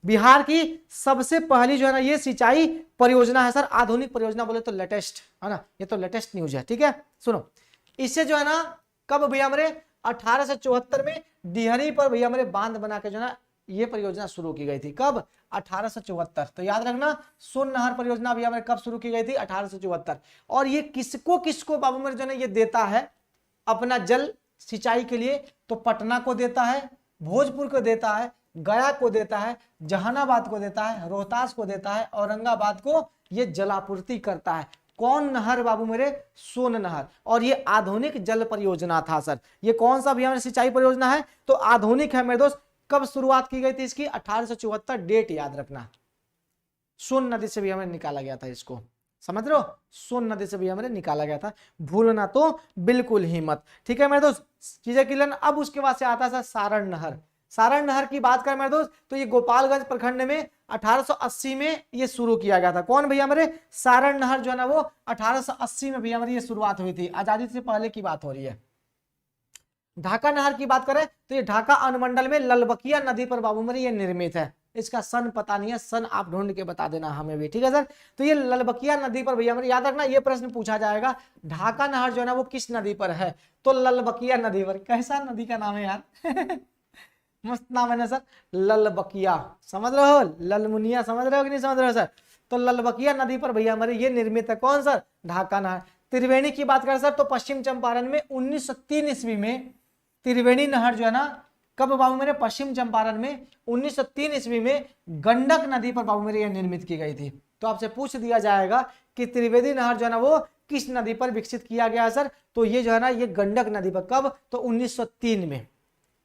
बिहार की सबसे पहली जो है ना ये सिंचाई परियोजना है सर, आधुनिक परियोजना बोले तो लेटेस्ट, है ना, ये तो लेटेस्ट न्यूज है। ठीक है, सुनो, इससे जो है ना कब भैया हमारे 1874 में डिहरी पर भैया हमारे बांध बना के जो है ना ये परियोजना शुरू की गई थी। कब, 1874। तो याद रखना सोन नहर परियोजना भी हमारे कब शुरू की गई थी, 1874। और ये किसको किसको बाबू मेरे जो है ये देता है अपना जल सिंचाई के लिए, तो पटना को देता है, भोजपुर को देता है, गया को देता है, जहानाबाद को देता है, रोहतास को देता है, औरंगाबाद को ये जलापूर्ति करता है। कौन नहर बाबू मेरे, सोन नहर। और ये आधुनिक जल परियोजना था सर। ये कौन सा भी हमारे सिंचाई परियोजना है, तो आधुनिक है मेरे दोस्त। कब शुरुआत की गई थी इसकी, 1874, डेट याद रखना। सोन नदी से भी हमें निकाला गया था इसको, समझ रहे हो, सोन नदी से भी हमें निकाला गया था, भूलना तो बिल्कुल ही मत। ठीक है मेरे दोस्त, चीजें क्लियर। अब उसके बाद से आता है सारण नहर। सारण नहर की बात करें मेरे दोस्त तो ये गोपालगंज प्रखंड में 1880 में ये शुरू किया गया था। कौन भैया मेरे? सारण नहर जो है ना वो 1880 में भैया मेरी ये शुरुआत हुई थी, आजादी से पहले की बात हो रही है। ढाका नहर की बात करें तो ये ढाका अनुमंडल में ललबकिया नदी पर बाबू मेरे ये निर्मित है। इसका सन पता नहीं है, सन आप ढूंढ के बता देना हमें भी, ठीक है सर। तो ये ललबकिया नदी पर भैया मेरे याद रखना, ये प्रश्न पूछा जाएगा ढाका नहर जो है ना वो किस नदी पर है, तो ललबकिया नदी पर। कैसा नदी का नाम है यार मस्त नाम है ना सर, ललबकिया, समझ रहे हो? ललमुनिया समझ रहे हो कि नहीं समझ रहे हो सर? तो ललबकिया नदी पर भैया हमारे ये निर्मित है कौन सर? ढाका नहर। त्रिवेणी की बात करें सर तो पश्चिम चंपारण में 1903 ईस्वी में त्रिवेणी नहर जो है ना, कब बाबू मेरे? पश्चिम चंपारण में 1903 ईस्वी में गंडक नदी पर बाबू मेरे यह निर्मित की गई थी। तो आपसे पूछ दिया जाएगा कि त्रिवेणी नहर जो है ना वो किस नदी पर विकसित किया गया सर? तो ये जो है ना ये गंडक नदी पर। कब? तो 1903 में।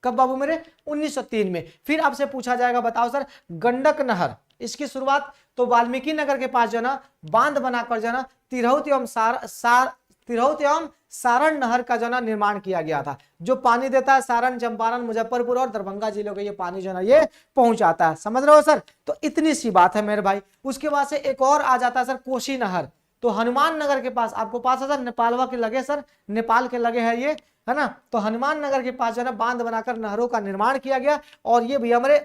कब बाबू मेरे? 1903 में। फिर आपसे पूछा जाएगा बताओ सर गंडक नहर इसकी शुरुआत तो वाल्मीकि नगर के पास जो है ना बांध बनाकर जो है ना तिरहुत एवं सारण नहर का जो है ना निर्माण किया गया था, जो पानी देता है सारण, चंपारण, मुजफ्फरपुर और दरभंगा जिलों को ये पानी जो है ना ये पहुंचाता है। समझ रहे हो सर? तो इतनी सी बात है मेरे भाई। उसके बाद से एक और आ जाता है सर कोसी नहर, तो हनुमान नगर के पास आपको पास है सर, नेपालवा के लगे सर, नेपाल के लगे है ये, है ना। तो हनुमान नगर के पास जो है ना बांध बनाकर नहरों का निर्माण किया गया, और ये भी हमारे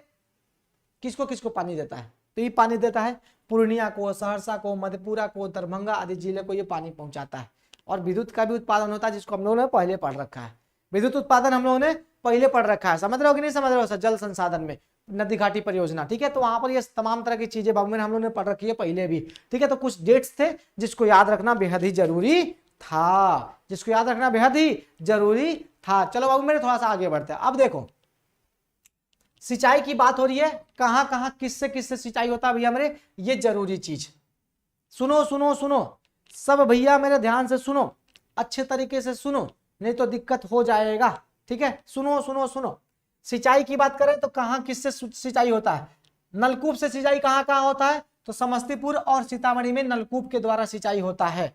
किसको किसको पानी देता है? तो ये पानी देता है पूर्णिया को, सहरसा को, मधेपुरा को, दरभंगा आदि जिले को ये पानी पहुंचाता है। और विद्युत का भी उत्पादन होता है, जिसको हम लोगों ने पहले पढ़ रखा है। विद्युत उत्पादन हम लोगों ने पहले पढ़ रखा है, समझ रहे हो कि नहीं समझ रहे हो सर? जल संसाधन में नदी घाटी परियोजना, ठीक है। तो वहां पर ये तमाम तरह की चीजें बाबू हम लोगों ने पढ़ रखी है पहले भी, ठीक है। तो कुछ डेट्स थे जिसको याद रखना बेहद ही जरूरी था, जिसको याद रखना बेहद ही जरूरी था। चलो बाबू मेरे थोड़ा सा आगे बढ़ते हैं। अब देखो सिंचाई की बात हो रही है, कहां कहां किससे किससे सिंचाई होता है भैया मेरे, ये जरूरी चीज सुनो सुनो सुनो सब भैया मेरे ध्यान से सुनो, अच्छे तरीके से सुनो, नहीं तो दिक्कत हो जाएगा, ठीक है। सुनो सुनो सुनो, सिंचाई की बात करें तो कहां किससे सिंचाई होता है? नलकूप से सिंचाई कहां कहां होता है? तो समस्तीपुर और सीतामढ़ी में नलकूप के द्वारा सिंचाई होता है।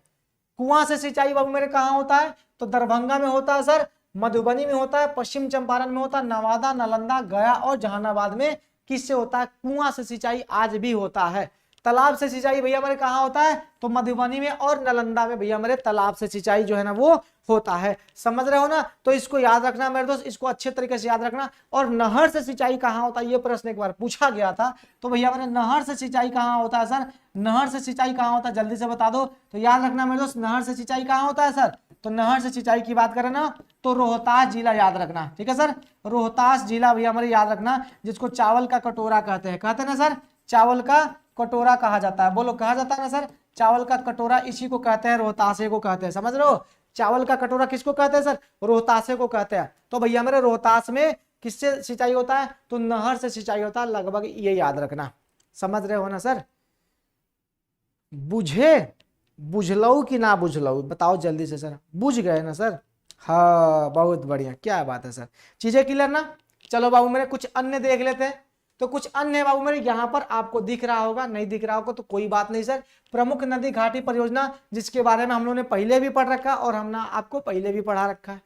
कुआं से सिंचाई बाबू मेरे कहां होता है? तो दरभंगा में होता है सर, मधुबनी में होता है, पश्चिम चंपारण में होता है, नवादा, नालंदा, गया और जहानाबाद में किससे होता है? कुआं से सिंचाई आज भी होता है। तालाब से सिंचाई भैया मेरे कहाँ होता है? तो मधुबनी में और नालंदा में भैया मेरे तालाब से सिंचाई जो है ना वो होता है। समझ रहे हो ना? तो इसको याद रखना मेरे दोस्त, इसको अच्छे तरीके से याद रखना। और नहर से सिंचाई कहाँ होता है, ये प्रश्न एक बार पूछा गया था। तो भैया मेरे नहर से सिंचाई कहाँ होता है सर? नहर से सिंचाई कहाँ होता है जल्दी से बता दो। तो याद रखना मेरे दोस्त, नहर से सिंचाई कहाँ होता है सर? तो नहर से सिंचाई की बात करें ना तो रोहतास जिला याद रखना, ठीक है सर। रोहतास जिला भैया हमारे याद रखना, जिसको चावल का कटोरा कहते हैं, कहते हैं ना सर, चावल का कटोरा कहा जाता है। बोलो कहा जाता है ना सर, चावल का कटोरा इसी को कहते हैं, रोहतासे को कहते हैं। समझ रहे हो? चावल का कटोरा किसको कहते हैं सर? रोहतासे को कहते हैं। तो भैया मेरे रोहतास में किससे सिंचाई होता है? तो नहर से सिंचाई होता है, लगभग ये याद रखना। समझ रहे हो ना सर? बुझे बुझलऊ कि ना बुझलऊ बताओ जल्दी से सर। बुझ गए ना सर? हाँ बहुत बढ़िया, क्या बात है सर, चीजें क्लियर ना। चलो बाबू मेरे कुछ अन्य देख लेते हैं। तो कुछ अन्य बाबू मेरे यहाँ पर आपको दिख रहा होगा, नहीं दिख रहा होगा तो कोई बात नहीं सर। प्रमुख नदी घाटी परियोजना, जिसके बारे में हम लोगों ने पहले भी पढ़ रखा और हमने आपको पहले भी पढ़ा रखा है,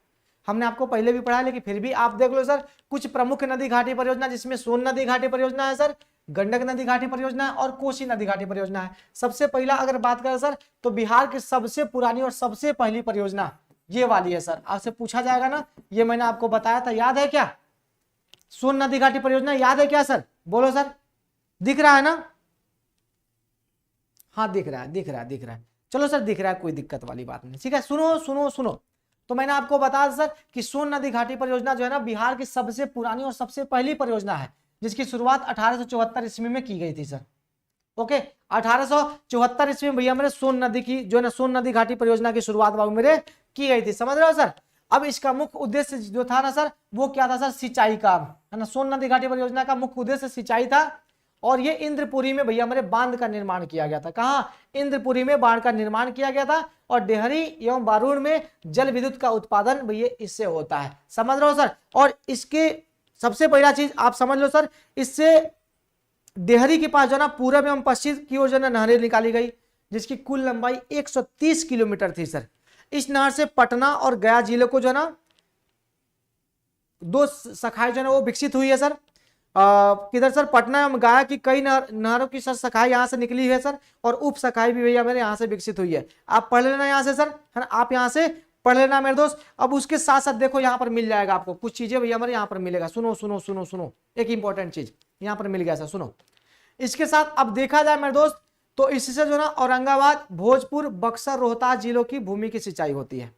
हमने आपको पहले भी पढ़ा है, लेकिन फिर भी आप देख लो सर। कुछ प्रमुख नदी घाटी परियोजना, जिसमें सोन नदी घाटी परियोजना है सर, गंडक नदी घाटी परियोजना है और कोसी नदी घाटी परियोजना है। सबसे पहला अगर बात करें सर तो बिहार की सबसे पुरानी और सबसे पहली परियोजना ये वाली है सर। आपसे पूछा जाएगा ना, ये मैंने आपको बताया था, याद है क्या? सोन नदी घाटी परियोजना याद है क्या सर? बोलो सर, दिख रहा है ना? हाँ दिख रहा है, दिख रहा है, दिख रहा है। चलो सर दिख रहा है, कोई दिक्कत वाली बात नहीं, ठीक है। सुनो सुनो सुनो, तो मैंने आपको बताया सर कि सोन नदी घाटी परियोजना जो है ना बिहार की सबसे पुरानी और सबसे पहली परियोजना है, जिसकी शुरुआत 1874 ईस्वी में की गई थी सर। ओके, 1874 ईस्वी में भैया मेरे सोन नदी की जो है ना सोन नदी घाटी परियोजना की शुरुआत बाबू मेरे की गई थी। समझ रहे हो सर? अब इसका मुख्य उद्देश्य जो था ना सर, वो क्या था सर? सिंचाई का, है ना। सोन नदी घाटी परियोजना का मुख्य उद्देश्य सिंचाई था। और ये इंद्रपुरी में भैया मेरे बांध का निर्माण किया गया था। कहाँ? इंद्रपुरी में बांध का निर्माण किया गया था। और डेहरी एवं बारूण में जल विद्युत का उत्पादन भैया इससे होता है। समझ रहे हो सर? और इसके सबसे पहला चीज आप समझ लो सर, इससे डेहरी के पास जो ना पूरब एवं पश्चिम की ओर जो ना नहरें निकाली गई, जिसकी कुल लंबाई 130 किलोमीटर थी सर। इस नहर से पटना और गया जिले को जो है ना दो शाखाएं जो है वो विकसित हुई है सर। किधर सर, पटना में गाया कि कई नहरों की सर शाखाएं यहाँ से निकली है सर, और उप शाखाएं भी भैया मेरे यहाँ से विकसित हुई है। आप पढ़ लेना यहाँ से सर, है ना, आप यहाँ से पढ़ लेना मेरे दोस्त। अब उसके साथ साथ देखो यहाँ पर मिल जाएगा आपको कुछ चीजें भैया मेरे यहाँ पर मिलेगा। सुनो सुनो सुनो सुनो, एक इंपॉर्टेंट चीज यहाँ पर मिल गया सर, सुनो। इसके साथ अब देखा जाए मेरे दोस्त तो इससे जो ना औरंगाबाद, भोजपुर, बक्सर, रोहतास जिलों की भूमि की सिंचाई होती है,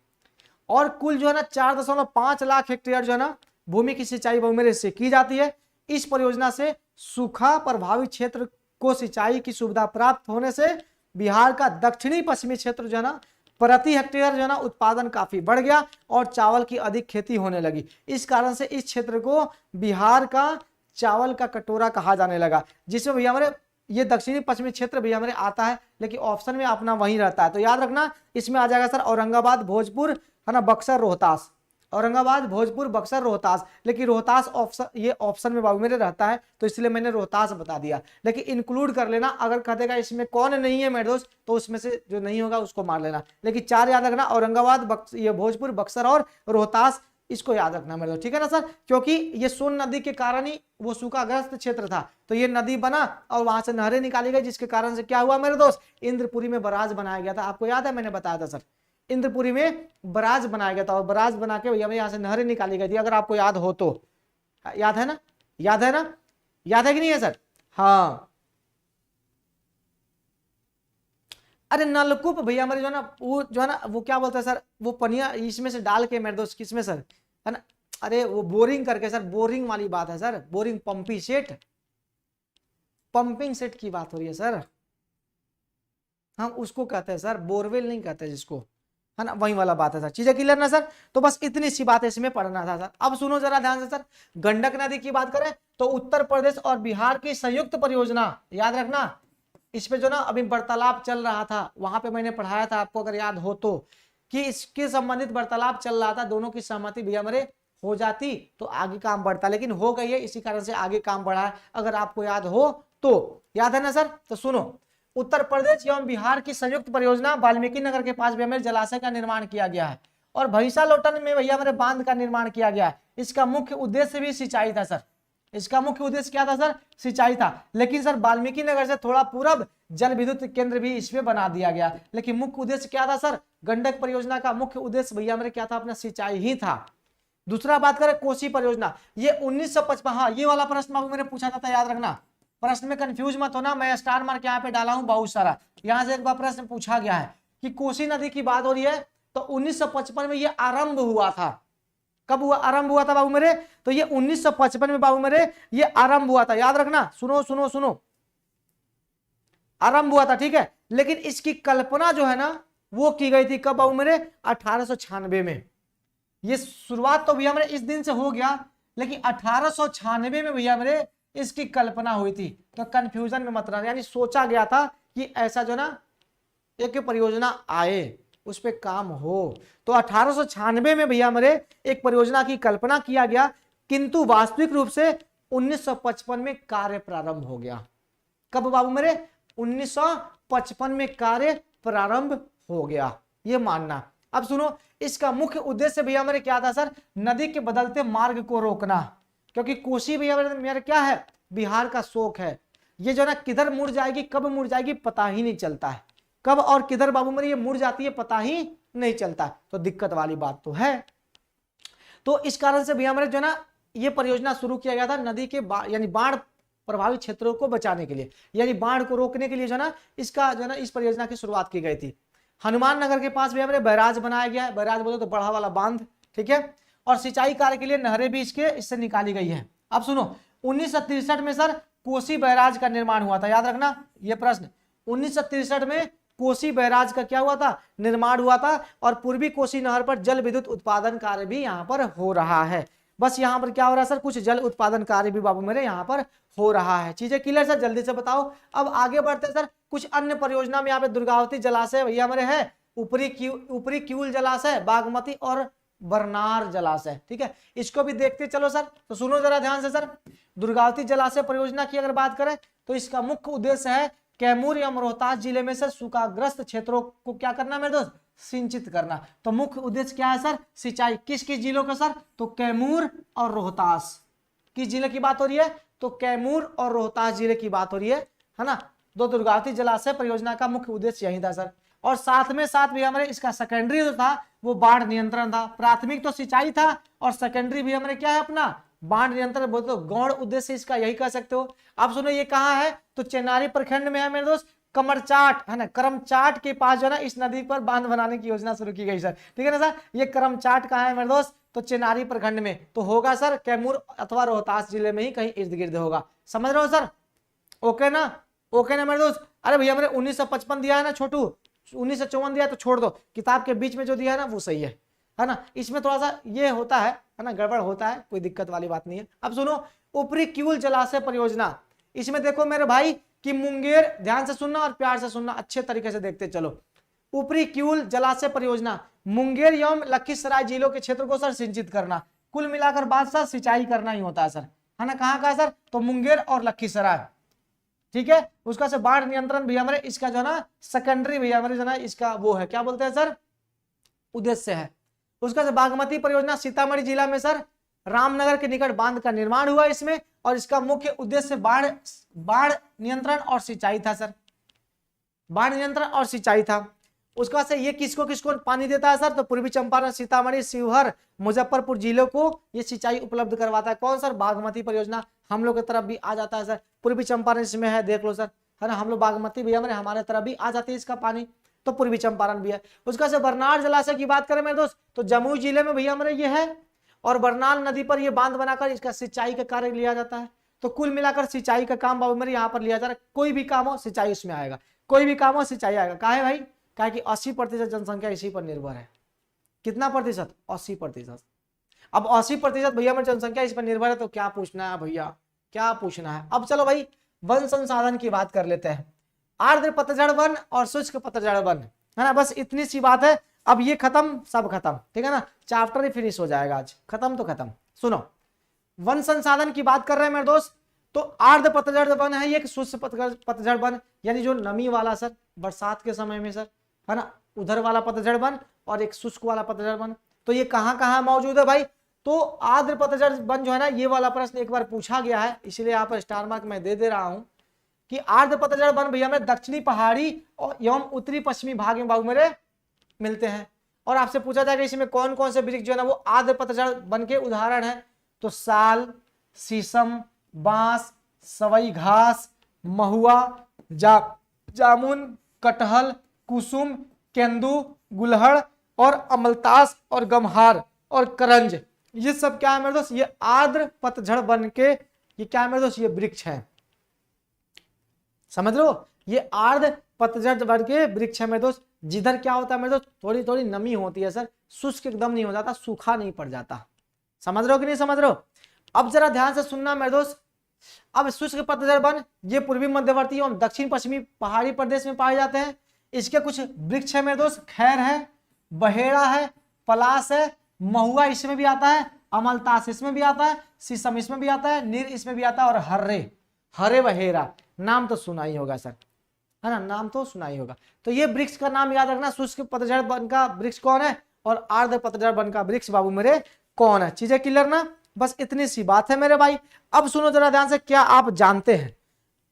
और कुल जो है ना 4.5 लाख हेक्टेयर जो है ना भूमि की सिंचाई मेरे से की जाती है। इस परियोजना से सूखा प्रभावित क्षेत्र को सिंचाई की सुविधा प्राप्त होने से बिहार का दक्षिणी पश्चिमी क्षेत्र जो है ना प्रति हेक्टेयर जो है ना उत्पादन काफी बढ़ गया और चावल की अधिक खेती होने लगी। इस कारण से इस क्षेत्र को बिहार का चावल का कटोरा कहा जाने लगा, जिसमें भैया हमारे ये दक्षिणी पश्चिमी क्षेत्र भैया हमारे आता है, लेकिन ऑप्शन में अपना वहीं रहता है। तो याद रखना इसमें आ जाएगा सर औरंगाबाद, भोजपुर, है ना, बक्सर, रोहतास। औरंगाबाद, भोजपुर, बक्सर, रोहतास, लेकिन रोहतास ऑप्शन, ये ऑप्शन में बाबू मेरे रहता है, तो इसलिए मैंने रोहतास बता दिया। लेकिन इंक्लूड कर लेना, अगर कह देगा इसमें कौन नहीं है मेरे दोस्त, तो उसमें से जो नहीं होगा उसको मार लेना। लेकिन 4 याद रखना, औरंगाबाद, ये भोजपुर, बक्सर और रोहतास, इसको याद रखना मेरे दोस्त, ठीक है ना सर। क्योंकि ये सोन नदी के कारण ही वो सूखाग्रस्त क्षेत्र था, तो ये नदी बना और वहां से नहरें निकाली गई, जिसके कारण से क्या हुआ मेरे दोस्त, इंद्रपुरी में बराज बनाया गया था। आपको याद है, मैंने बताया था सर, इंद्रपुरी में बराज बनाया गया था, और बराज बना के भैया यहाँ से नहरें निकाली गई थी, अगर आपको याद हो तो। याद है ना, याद है ना, याद है कि नहीं है सर? हाँ, अरे नलकूप भैया हमारे जो है ना, वो जो है ना, वो क्या बोलते हैं सर, वो पनिया इसमें से डाल के मेरे दोस्त, किसमें सर, है ना, अरे वो बोरिंग करके सर, बोरिंग वाली बात है sir, boring, pumping set, pumping set की बात हो रही है सर। हम उसको कहते हैं सर, बोरवेल नहीं कहते जिसको, है ना, वही वाला बात है सर। चीजें क्लियर ना सर? तो बस इतनी सी बात इसमें पढ़ना था सर। अब सुनो जरा ध्यान से सर, गंडक नदी की बात करें तो उत्तर प्रदेश और बिहार की संयुक्त परियोजना, याद रखना, इस पे जो ना अभी वार्तालाप चल रहा था, वहां पे मैंने पढ़ाया था आपको, अगर याद हो तो, कि इसके संबंधित वार्तालाप चल रहा था, दोनों की सहमति भैया मेरे हो जाती तो आगे काम बढ़ता, लेकिन हो गई है, इसी कारण से आगे काम बढ़ा है, अगर आपको याद हो तो। याद है ना सर? तो सुनो, उत्तर प्रदेश एवं बिहार की संयुक्त परियोजना वाल्मीकि नगर के पास भैया मेरे जलाशय का निर्माण किया गया है, और भैंसा लोटन में भैया मेरे बांध का निर्माण किया गया है। इसका मुख्य उद्देश्य भी सिंचाई था सर, इसका मुख्य उद्देश्य क्या था सर? सिंचाई था। लेकिन सर वाल्मीकि नगर से थोड़ा पूरब जल विद्युत केंद्र भी इसमें बना दिया गया, लेकिन मुख्य उद्देश्य क्या था सर? गंडक परियोजना का मुख्य उद्देश्य भैया मेरे क्या था? अपना सिंचाई ही था। दूसरा बात करें कोसी परियोजना, ये 1955, हाँ ये वाला प्रश्न मेरे पूछा था, याद रखना, प्रश्न में कंफ्यूज मत होना, मैं स्टार मार्क यहाँ पे डाला हूं बहुत सारा, यहाँ से एक बार प्रश्न पूछा गया है कि कोसी नदी की बात हो रही है, तो 1955 में ये आरंभ हुआ था। कब हुआ? आरंभ हुआ था बाबू मेरे, तो ये 1955 में बाबू मेरे ये आरंभ हुआ था, याद रखना, सुनो सुनो सुनो, आरंभ हुआ था, ठीक है। लेकिन इसकी कल्पना जो है ना वो की गई थी कब बाबू मेरे? 1896 में। ये शुरुआत तो भैया मेरे इस दिन से हो गया, लेकिन 1896 में भैया मेरे इसकी कल्पना हुई थी। तो कंफ्यूजन में मत रहना, यानी सोचा गया था कि ऐसा जो ना एक परियोजना आए, उस पे काम हो। तो 1896 में भैया मेरे एक परियोजना की कल्पना किया गया, किंतु वास्तविक रूप से 1955 में कार्य प्रारंभ हो गया। कब बाबू मेरे? 1955 में कार्य प्रारंभ हो गया, ये मानना। अब सुनो, इसका मुख्य उद्देश्य भैया मेरे क्या था सर? नदी के बदलते मार्ग को रोकना, क्योंकि कोसी भैया मेरे क्या है? बिहार का शोक है। ये जो ना किधर मुड़ जाएगी, कब मुड़ जाएगी पता ही नहीं चलता है, कब और किधर बाबू मेरे ये मुड़ जाती है पता ही नहीं चलता, तो दिक्कत वाली बात तो है। तो इस कारण से भैया मेरे जो ना ये परियोजना शुरू किया गया था नदी के यानी बाढ़ प्रभावित क्षेत्रों को बचाने के लिए, यानी बाढ़ को रोकने के लिए जो ना इसका जो ना इस परियोजना की शुरुआत की गई थी। हनुमान नगर के पास भैया मेरे बैराज बनाया गया है, बैराज बोलो तो बड़ा वाला बांध, ठीक है, और सिंचाई कार्य के लिए नहरें भी इससे निकाली गई है। अब सुनो, 1963 में सर कोसी बैराज का निर्माण हुआ था, याद रखना ये प्रश्न, 1963 में कोसी बैराज का क्या हुआ था? निर्माण हुआ था, और पूर्वी कोसी नहर पर जल विद्युत उत्पादन कार्य भी यहाँ पर हो रहा है। बस यहाँ पर क्या हो रहा है सर? कुछ जल उत्पादन कार्य भी बाबू मेरे यहाँ पर हो रहा है। चीजें क्लियर सर? जल्दी से बताओ। अब आगे बढ़ते सर, कुछ अन्य परियोजना में यहाँ पे दुर्गावती जलाशय भैया मेरे है, ऊपरी क्यूल जलाशय, बागमती और बरनार जलाशय, ठीक है, इसको भी देखते चलो सर। तो सुनो जरा ध्यान से सर, दुर्गावती जलाशय परियोजना की अगर बात करें तो इसका मुख्य उद्देश्य है कैमूर एवं रोहतास जिले में सर सूखाग्रस्त क्षेत्रों को क्या करना मेरे दोस्त? सिंचित करना। तो मुख्य उद्देश्य क्या है सर? सिंचाई। किस किस जिलों का सर? तो कैमूर और रोहतास। किस जिले की बात हो रही है? तो कैमूर और रोहतास जिले की बात हो रही है ना। दो दुर्गावती जलाशय परियोजना का मुख्य उद्देश्य यही था सर। और साथ में साथ भी हमारे इसका सेकेंडरी जो था वो बाढ़ नियंत्रण था। प्राथमिक तो सिंचाई था और सेकेंडरी भी हमारे क्या है अपना बाढ़ नियंत्रण। बोलते हो गौण उद्देश्य इसका यही कह सकते हो। आप सुनो ये कहाँ है? तो चेनारी प्रखंड में है मेरे दोस्त, कमरचाट है ना, करमचाट के पास जो है ना इस नदी पर बांध बनाने की योजना शुरू की गई सर। ठीक है ना सर। ये करमचाट कहाँ है मेरे दोस्त? तो चेनारी प्रखंड में। तो होगा सर कैमूर अथवा रोहतास जिले में ही कहीं इर्द गिर्द होगा। समझ रहे हो सर? ओके ना? ओके ना मेरे दोस्त? अरे भैया मैंने 1955 दिया है ना छोटू, 1954 दिया तो छोड़ दो, किताब के बीच में जो दिया है ना वो सही है ना। इसमें थोड़ा सा ये होता है ना, गड़बड़ होता है, कोई दिक्कत वाली बात नहीं है। अब सुनो ऊपरी किउल जलाशय परियोजना। इसमें देखो मेरे भाई कि मुंगेर, ध्यान से सुनना और प्यार से सुनना, अच्छे तरीके से देखते चलो। ऊपरी किउल जलाशय परियोजना मुंगेर एवं लखीसराय जिलों के क्षेत्र को सर सिंचित करना। कुल मिलाकर बात सर सिंचाई करना ही होता है सर, है ना। कहाँ का सर? तो मुंगेर और लखीसराय। ठीक है। उसका से बाढ़ नियंत्रण भी हमारे इसका जो है ना सेकेंडरी भी हमारे जो है ना इसका वो है, क्या बोलते हैं सर? उद्देश्य है। उसका से बागमती परियोजना सीतामढ़ी जिला में सर रामनगर के निकट बांध का निर्माण हुआ इसमें, और इसका मुख्य उद्देश्य बाढ़ नियंत्रण और सिंचाई था सर। बाढ़ नियंत्रण और सिंचाई था। उसका से ये किसको किसको पानी देता है सर? तो पूर्वी चंपारण, सीतामढ़ी, शिवहर, मुजफ्फरपुर जिलों को ये सिंचाई उपलब्ध करवाता है। कौन सर? बागमती परियोजना। हम लोग की तरफ भी आ जाता है सर, पूर्वी चंपारण इसमें है, देख लो सर, है ना। हम लोग बागमती भी हमारे तरफ भी आ जाती है इसका पानी, तो पूर्वी चंपारण भी है। उसका से बरनार जलाशय की बात करें मेरे दोस्त तो जमुई जिले में भैया हमारे ये है, और बरनाल नदी पर ये बांध बनाकर इसका सिंचाई का कार्य लिया जाता है। तो कुल मिलाकर सिंचाई का काम बाबू मेरे यहाँ पर लिया जा रहा है। कोई भी काम हो सिंचाई उसमें आएगा, कोई भी काम हो सिंचाई आएगा। काहे भाई? काहे कि 80% जनसंख्या इसी पर निर्भर है। कितना प्रतिशत? 80%। अब 80% भैया मेरी जनसंख्या इस पर निर्भर है, तो क्या पूछना है भैया, क्या पूछना है। अब चलो भाई वन संसाधन की बात कर लेते हैं। आर्द्र पतझड़ वन और शुष्क पतझड़ वन, है ना। बस इतनी सी बात है। अब ये खत्म, सब खत्म, ठीक है ना। चैप्टर ही फिनिश हो जाएगा आज, खत्म तो खत्म। सुनो वन संसाधन की बात कर रहे हैं मेरे दोस्त, तो आर्द्र पतझड़ वन है, ये शुष्क पतझड़ वन, यानी जो नमी वाला सर बरसात के समय में सर, है ना, उधर वाला पतझड़ वन और एक शुष्क वाला पतझड़ वन। तो ये कहाँ कहाँ मौजूद है भाई? तो आर्द्र पतझड़ वन जो है ना, ये वाला प्रश्न एक बार पूछा गया है, इसलिए यहाँ पर स्टार मार्क मैं दे रहा हूं कि आर्द्र पतझड़ वन भैया में दक्षिणी पहाड़ी और एवं उत्तरी पश्चिमी भाग में बाबू मेरे मिलते हैं। और आपसे पूछा जाएगा इसमें कौन कौन से वृक्ष जो है ना वो आर्द्र पतझड़ वन के उदाहरण है, तो साल, शीशम, बांस, सवई घास, महुआ, जामुन, कटहल, कुसुम, केंदू, गुलहड़ और अमलतास और गमहार और करंज, ये सब क्या है मेरे दोस्त? ये आर्द्र पतझड़ वन के ये क्या है मेरे दोस्त? ये वृक्ष है। समझ लो, ये आर्द्र पतझड़ वन के वृक्ष है मेरे दोस्त। जिधर क्या होता है मेरे दोस्त? थोड़ी थोड़ी नमी होती है सर, शुष्क एकदम नहीं हो जाता, सूखा नहीं पड़ जाता। समझ रहे हो कि नहीं समझ रहे हो? अब जरा ध्यान से सुनना मेरे दोस्त। अब शुष्क पतझड़ वन ये पूर्वी मध्यवर्ती और दक्षिण पश्चिमी पहाड़ी प्रदेश में पाए जाते हैं। इसके कुछ वृक्ष है मेरे दोस्त, खैर है, बहेड़ा है, पलास है, महुआ इसमें भी आता है, अमलतास इसमें भी आता है, शीशम इसमें भी आता है, नीर इसमें भी आता है, और हरे बहेरा नाम तो सुना ही होगा सर, है ना, नाम तो सुना ही होगा। तो ये वृक्ष का नाम याद रखना, शुष्क पतझड़ वन का वृक्ष कौन है और आर्द्र पतझड़ वन का वृक्ष बाबू मेरे कौन है। चीजें क्लियर ना? बस इतनी सी बात है मेरे भाई। अब सुनो जरा ध्यान से, क्या आप जानते हैं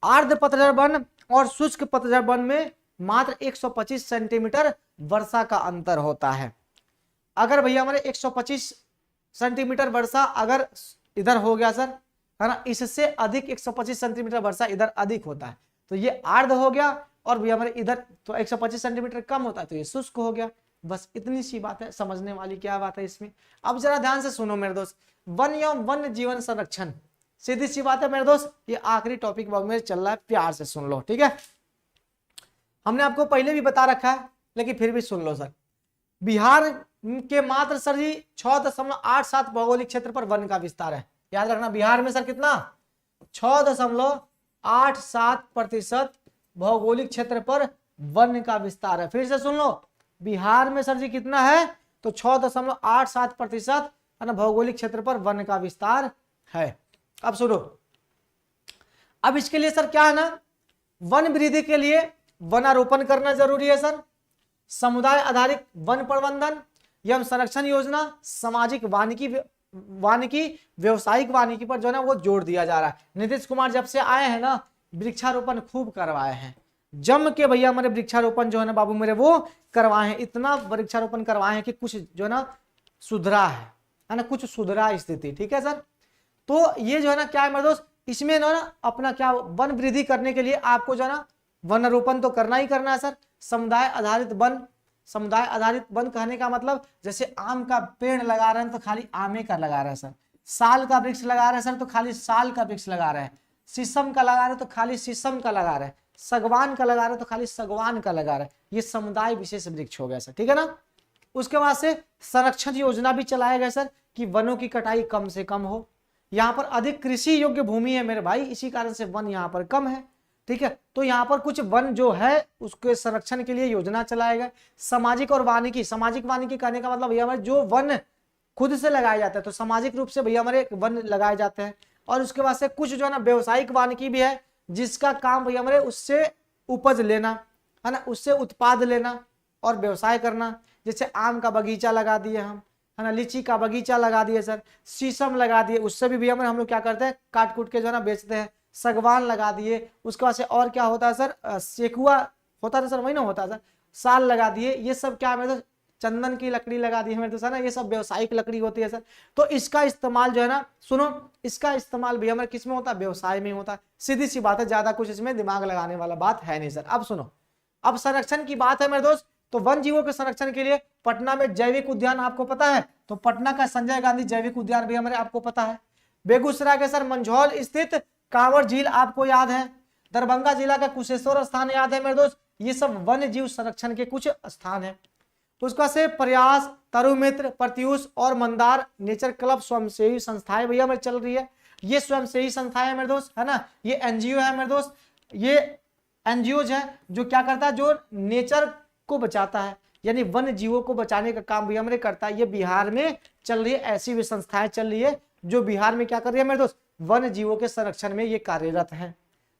आर्द्र पतझड़ वन और शुष्क पतझड़ वन में मात्र 125 सेंटीमीटर वर्षा का अंतर होता है। अगर भैया हमारे 125 सेंटीमीटर वर्षा अगर इधर हो गया सर, है ना, इससे अधिक 125 सेंटीमीटर वर्षा इधर अधिक होता है, तो ये आर्द्र हो गया, और भैया हमारे इधर तो 125 सेंटीमीटर कम होता है तो ये शुष्क हो गया। बस इतनी सी बात है, समझने वाली क्या बात है इसमें। अब जरा ध्यान से सुनो मेरे दोस्त, वन एवं वन्य जीवन संरक्षण, सीधी सी बात है मेरे दोस्त, ये आखिरी टॉपिक में चल रहा है, प्यार से सुन लो, ठीक है। हमने आपको पहले भी बता रखा है लेकिन फिर भी सुन लो सर। बिहार के मात्र सर जी 6.87 भौगोलिक क्षेत्र पर वन का विस्तार है। याद रखना, बिहार में सर कितना? 6.87% भौगोलिक क्षेत्र पर वन का विस्तार है। फिर से सुन लो, बिहार में सर जी कितना है? तो 6.87% है ना भौगोलिक क्षेत्र पर वन का विस्तार है। अब सुनो, अब इसके लिए सर क्या है ना, वन वृद्धि के लिए वनारोपण करना जरूरी है सर। समुदाय आधारित वन प्रबंधन एवं संरक्षण योजना, सामाजिक वानिकी व्यवसायिक वानिकी पर जो है ना वो जोर दिया जा रहा है। नीतीश कुमार जब से आए हैं ना वृक्षारोपण खूब करवाए हैं, जम के भैया हमारे वृक्षारोपण जो है ना बाबू मेरे वो करवाए हैं, इतना वृक्षारोपण करवाए हैं कि कुछ जो है ना सुधरा है ना, कुछ सुधरा स्थिति। ठीक है सर, तो ये जो है ना क्या है मेरे दोस्त, इसमें ना अपना क्या वन वृद्धि करने के लिए आपको जो है ना वनारोपण तो करना ही करना है सर। समुदाय आधारित वन कहने का मतलब जैसे आम का पेड़ लगा रहे हैं तो खाली आमे का लगा रहे हैं सर, साल का वृक्ष लगा रहे हैं सर तो खाली साल का वृक्ष लगा रहे हैं, शीशम का लगा रहे हैं तो खाली शीशम का लगा रहे हैं, सागवान का लगा रहे हैं तो खाली सागवान का लगा रहे हैं। ये समुदाय विशेष वृक्ष हो गया सर, ठीक है ना। उसके बाद से संरक्षण योजना भी चलाया गया सर कि वनों की कटाई कम से कम हो। यहाँ पर अधिक कृषि योग्य भूमि है मेरे भाई, इसी कारण से वन यहाँ पर कम है। ठीक है, तो यहाँ पर कुछ वन जो है उसके संरक्षण के लिए योजना चलाया गया। सामाजिक वानिकी कहने का मतलब भैया हमारे जो वन खुद से लगाए जाते हैं तो सामाजिक रूप से भैया हमारे वन लगाए जाते हैं। और उसके बाद से कुछ जो है ना व्यवसायिक वानिकी भी है जिसका काम भैया हमारे उससे उपज लेना है ना, उससे उत्पाद लेना और व्यवसाय करना। जैसे आम का बगीचा लगा दिए हम, है ना, लीची का बगीचा लगा दिए सर, शीशम लगा दिए, उससे भी भैया हम लोग क्या करते हैं काट कूट के जो है ना बेचते हैं। सागवान लगा दिए, उसके बाद से और क्या होता है सर, सेकुआ होता था सर, वही ना होता है सर, साल लगा दिए। ये सब क्या है, चंदन की लकड़ी लगा दी है सर ना, ये सब व्यवसायिक लकड़ी होती है सर। तो इसका इस्तेमाल जो है ना, सुनो, इसका इस्तेमाल भी हमारे किस में होता है, व्यवसाय में होता है। सीधी सी बात है, ज्यादा कुछ इसमें दिमाग लगाने वाला बात है नहीं सर। अब सुनो, अब संरक्षण की बात है मेरे दोस्त, तो वन जीवों के संरक्षण के लिए पटना में जैविक उद्यान आपको पता है, तो पटना का संजय गांधी जैविक उद्यान भी हमारे आपको पता है। बेगूसराय के सर मंझौल स्थित कांवड़ झील आपको याद है। दरभंगा जिला का कुशेश्वर स्थान याद है मेरे दोस्त। ये सब वन्य जीव संरक्षण के कुछ स्थान है। उसका से प्रयास, तरुमित्र, प्रत्यूष और मंदार नेचर क्लब स्वयंसेवी संस्थाएं भैया हमारी चल रही है। ये स्वयंसेवी संस्थाएं है मेरे दोस्त, है ना, ये एनजीओ है मेरे दोस्त। ये एनजीओ है जो क्या करता है, जो नेचर को बचाता है, यानी वन्य जीवों को बचाने का काम भी हमारे करता है। ये बिहार में चल रही है, ऐसी भी संस्थाएं चल रही है जो बिहार में क्या कर रही है मेरे दोस्त, वन्य जीवों के संरक्षण में ये कार्यरत है।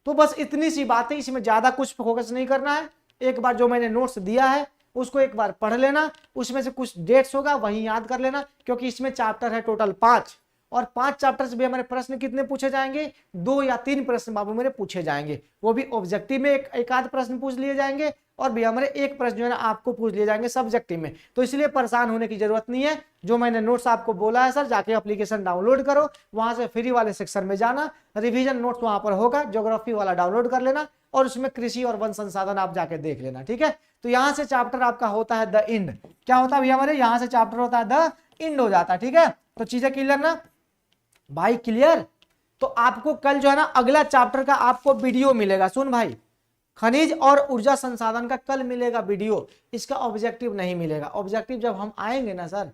तो बस इतनी सी बातें, इसमें ज्यादा कुछ फोकस नहीं करना है। एक बार जो मैंने नोट्स दिया है उसको एक बार पढ़ लेना, उसमें से कुछ डेट्स होगा वही याद कर लेना, क्योंकि इसमें चैप्टर है टोटल 5, और 5 चैप्टर से भी हमारे प्रश्न कितने पूछे जाएंगे, 2 या 3 प्रश्न बाबू मेरे पूछे जाएंगे। वो भी ऑब्जेक्टिव में एक आध प्रश्न पूछ लिए जाएंगे, और भी हमारे एक प्रश्न जो है ना आपको पूछ लिए जाएंगे सब्जेक्टिव में। तो इसलिए परेशान होने की जरूरत नहीं है। जो मैंने नोट्स आपको बोला है सर, जाके एप्लीकेशन डाउनलोड करो, वहां से फ्री वाले सेक्शन में जाना, रिवीजन नोट्स वहां पर होगा, ज्योग्राफी वाला डाउनलोड कर लेना, और उसमें कृषि और वन संसाधन आप जाके देख लेना। ठीक है, तो यहाँ से चैप्टर आपका होता है द इंड। क्या होता है भैया हमारे, यहाँ से चैप्टर होता है द इंड हो जाता है। ठीक है, तो चीजें क्लियर ना भाई, क्लियर। तो आपको कल जो है ना अगला चैप्टर का आपको वीडियो मिलेगा, सुन भाई, खनिज और ऊर्जा संसाधन का कल मिलेगा वीडियो, इसका ऑब्जेक्टिव नहीं मिलेगा। ऑब्जेक्टिव जब हम आएंगे ना सर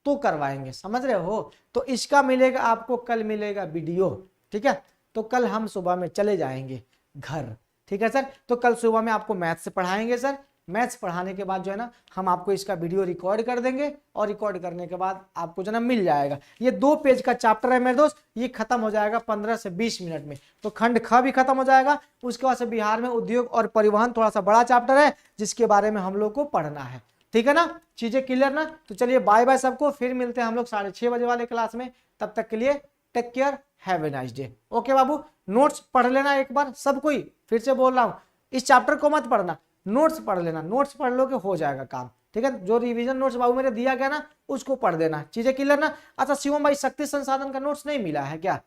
तो करवाएंगे, समझ रहे हो। तो इसका मिलेगा आपको, कल मिलेगा वीडियो। ठीक है, तो कल हम सुबह में चले जाएंगे घर। ठीक है सर, तो कल सुबह में आपको मैथ्स से पढ़ाएंगे सर। मैथ्स पढ़ाने के बाद जो है ना हम आपको इसका वीडियो रिकॉर्ड कर देंगे, और रिकॉर्ड करने के बाद आपको जो है ना मिल जाएगा। ये 2 पेज का चैप्टर है मेरे दोस्त, ये खत्म हो जाएगा 15 से 20 मिनट में। तो खंड ख भी खत्म हो जाएगा। उसके बाद से बिहार में उद्योग और परिवहन थोड़ा सा बड़ा चैप्टर है जिसके बारे में हम लोग को पढ़ना है। ठीक है ना, चीजें क्लियर ना। तो चलिए बाय बाय सबको, फिर मिलते हैं हम लोग 6:30 बजे वाले क्लास में। तब तक के लिए take care, have a nice day. Okay बाबू, नोट्स पढ़ लेना एक बार सब कोई, फिर से बोल रहा हूँ, इस चैप्टर को मत पढ़ना, नोट्स पढ़ लेना। नोट्स पढ़ लो कि हो जाएगा काम। ठीक है, जो रिवीजन नोट्स बाबू मेरे दिया गया ना उसको पढ़ देना, चीजें क्लियर ना। अच्छा शिवम भाई, शक्ति संसाधन का नोट्स नहीं मिला है क्या?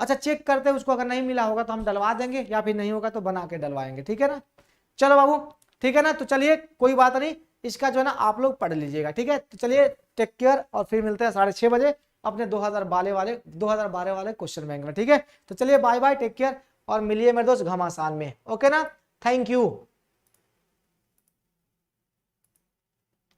अच्छा चेक करते हैं उसको, अगर नहीं मिला होगा तो हम डलवा देंगे, या फिर नहीं होगा तो बना के डलवाएंगे। ठीक है ना, चलो बाबू, ठीक है ना। तो चलिए कोई बात नहीं, इसका जो है ना आप लोग पढ़ लीजिएगा। ठीक है, तो चलिए टेक केयर, और फिर मिलते हैं 6:30 बजे अपने 2012 वाले क्वेश्चन बैंक में। ठीक है, तो चलिए बाय बाय, टेक केयर, और मिलिए मेरे दोस्त घमासान में। ओके ना, थैंक यू।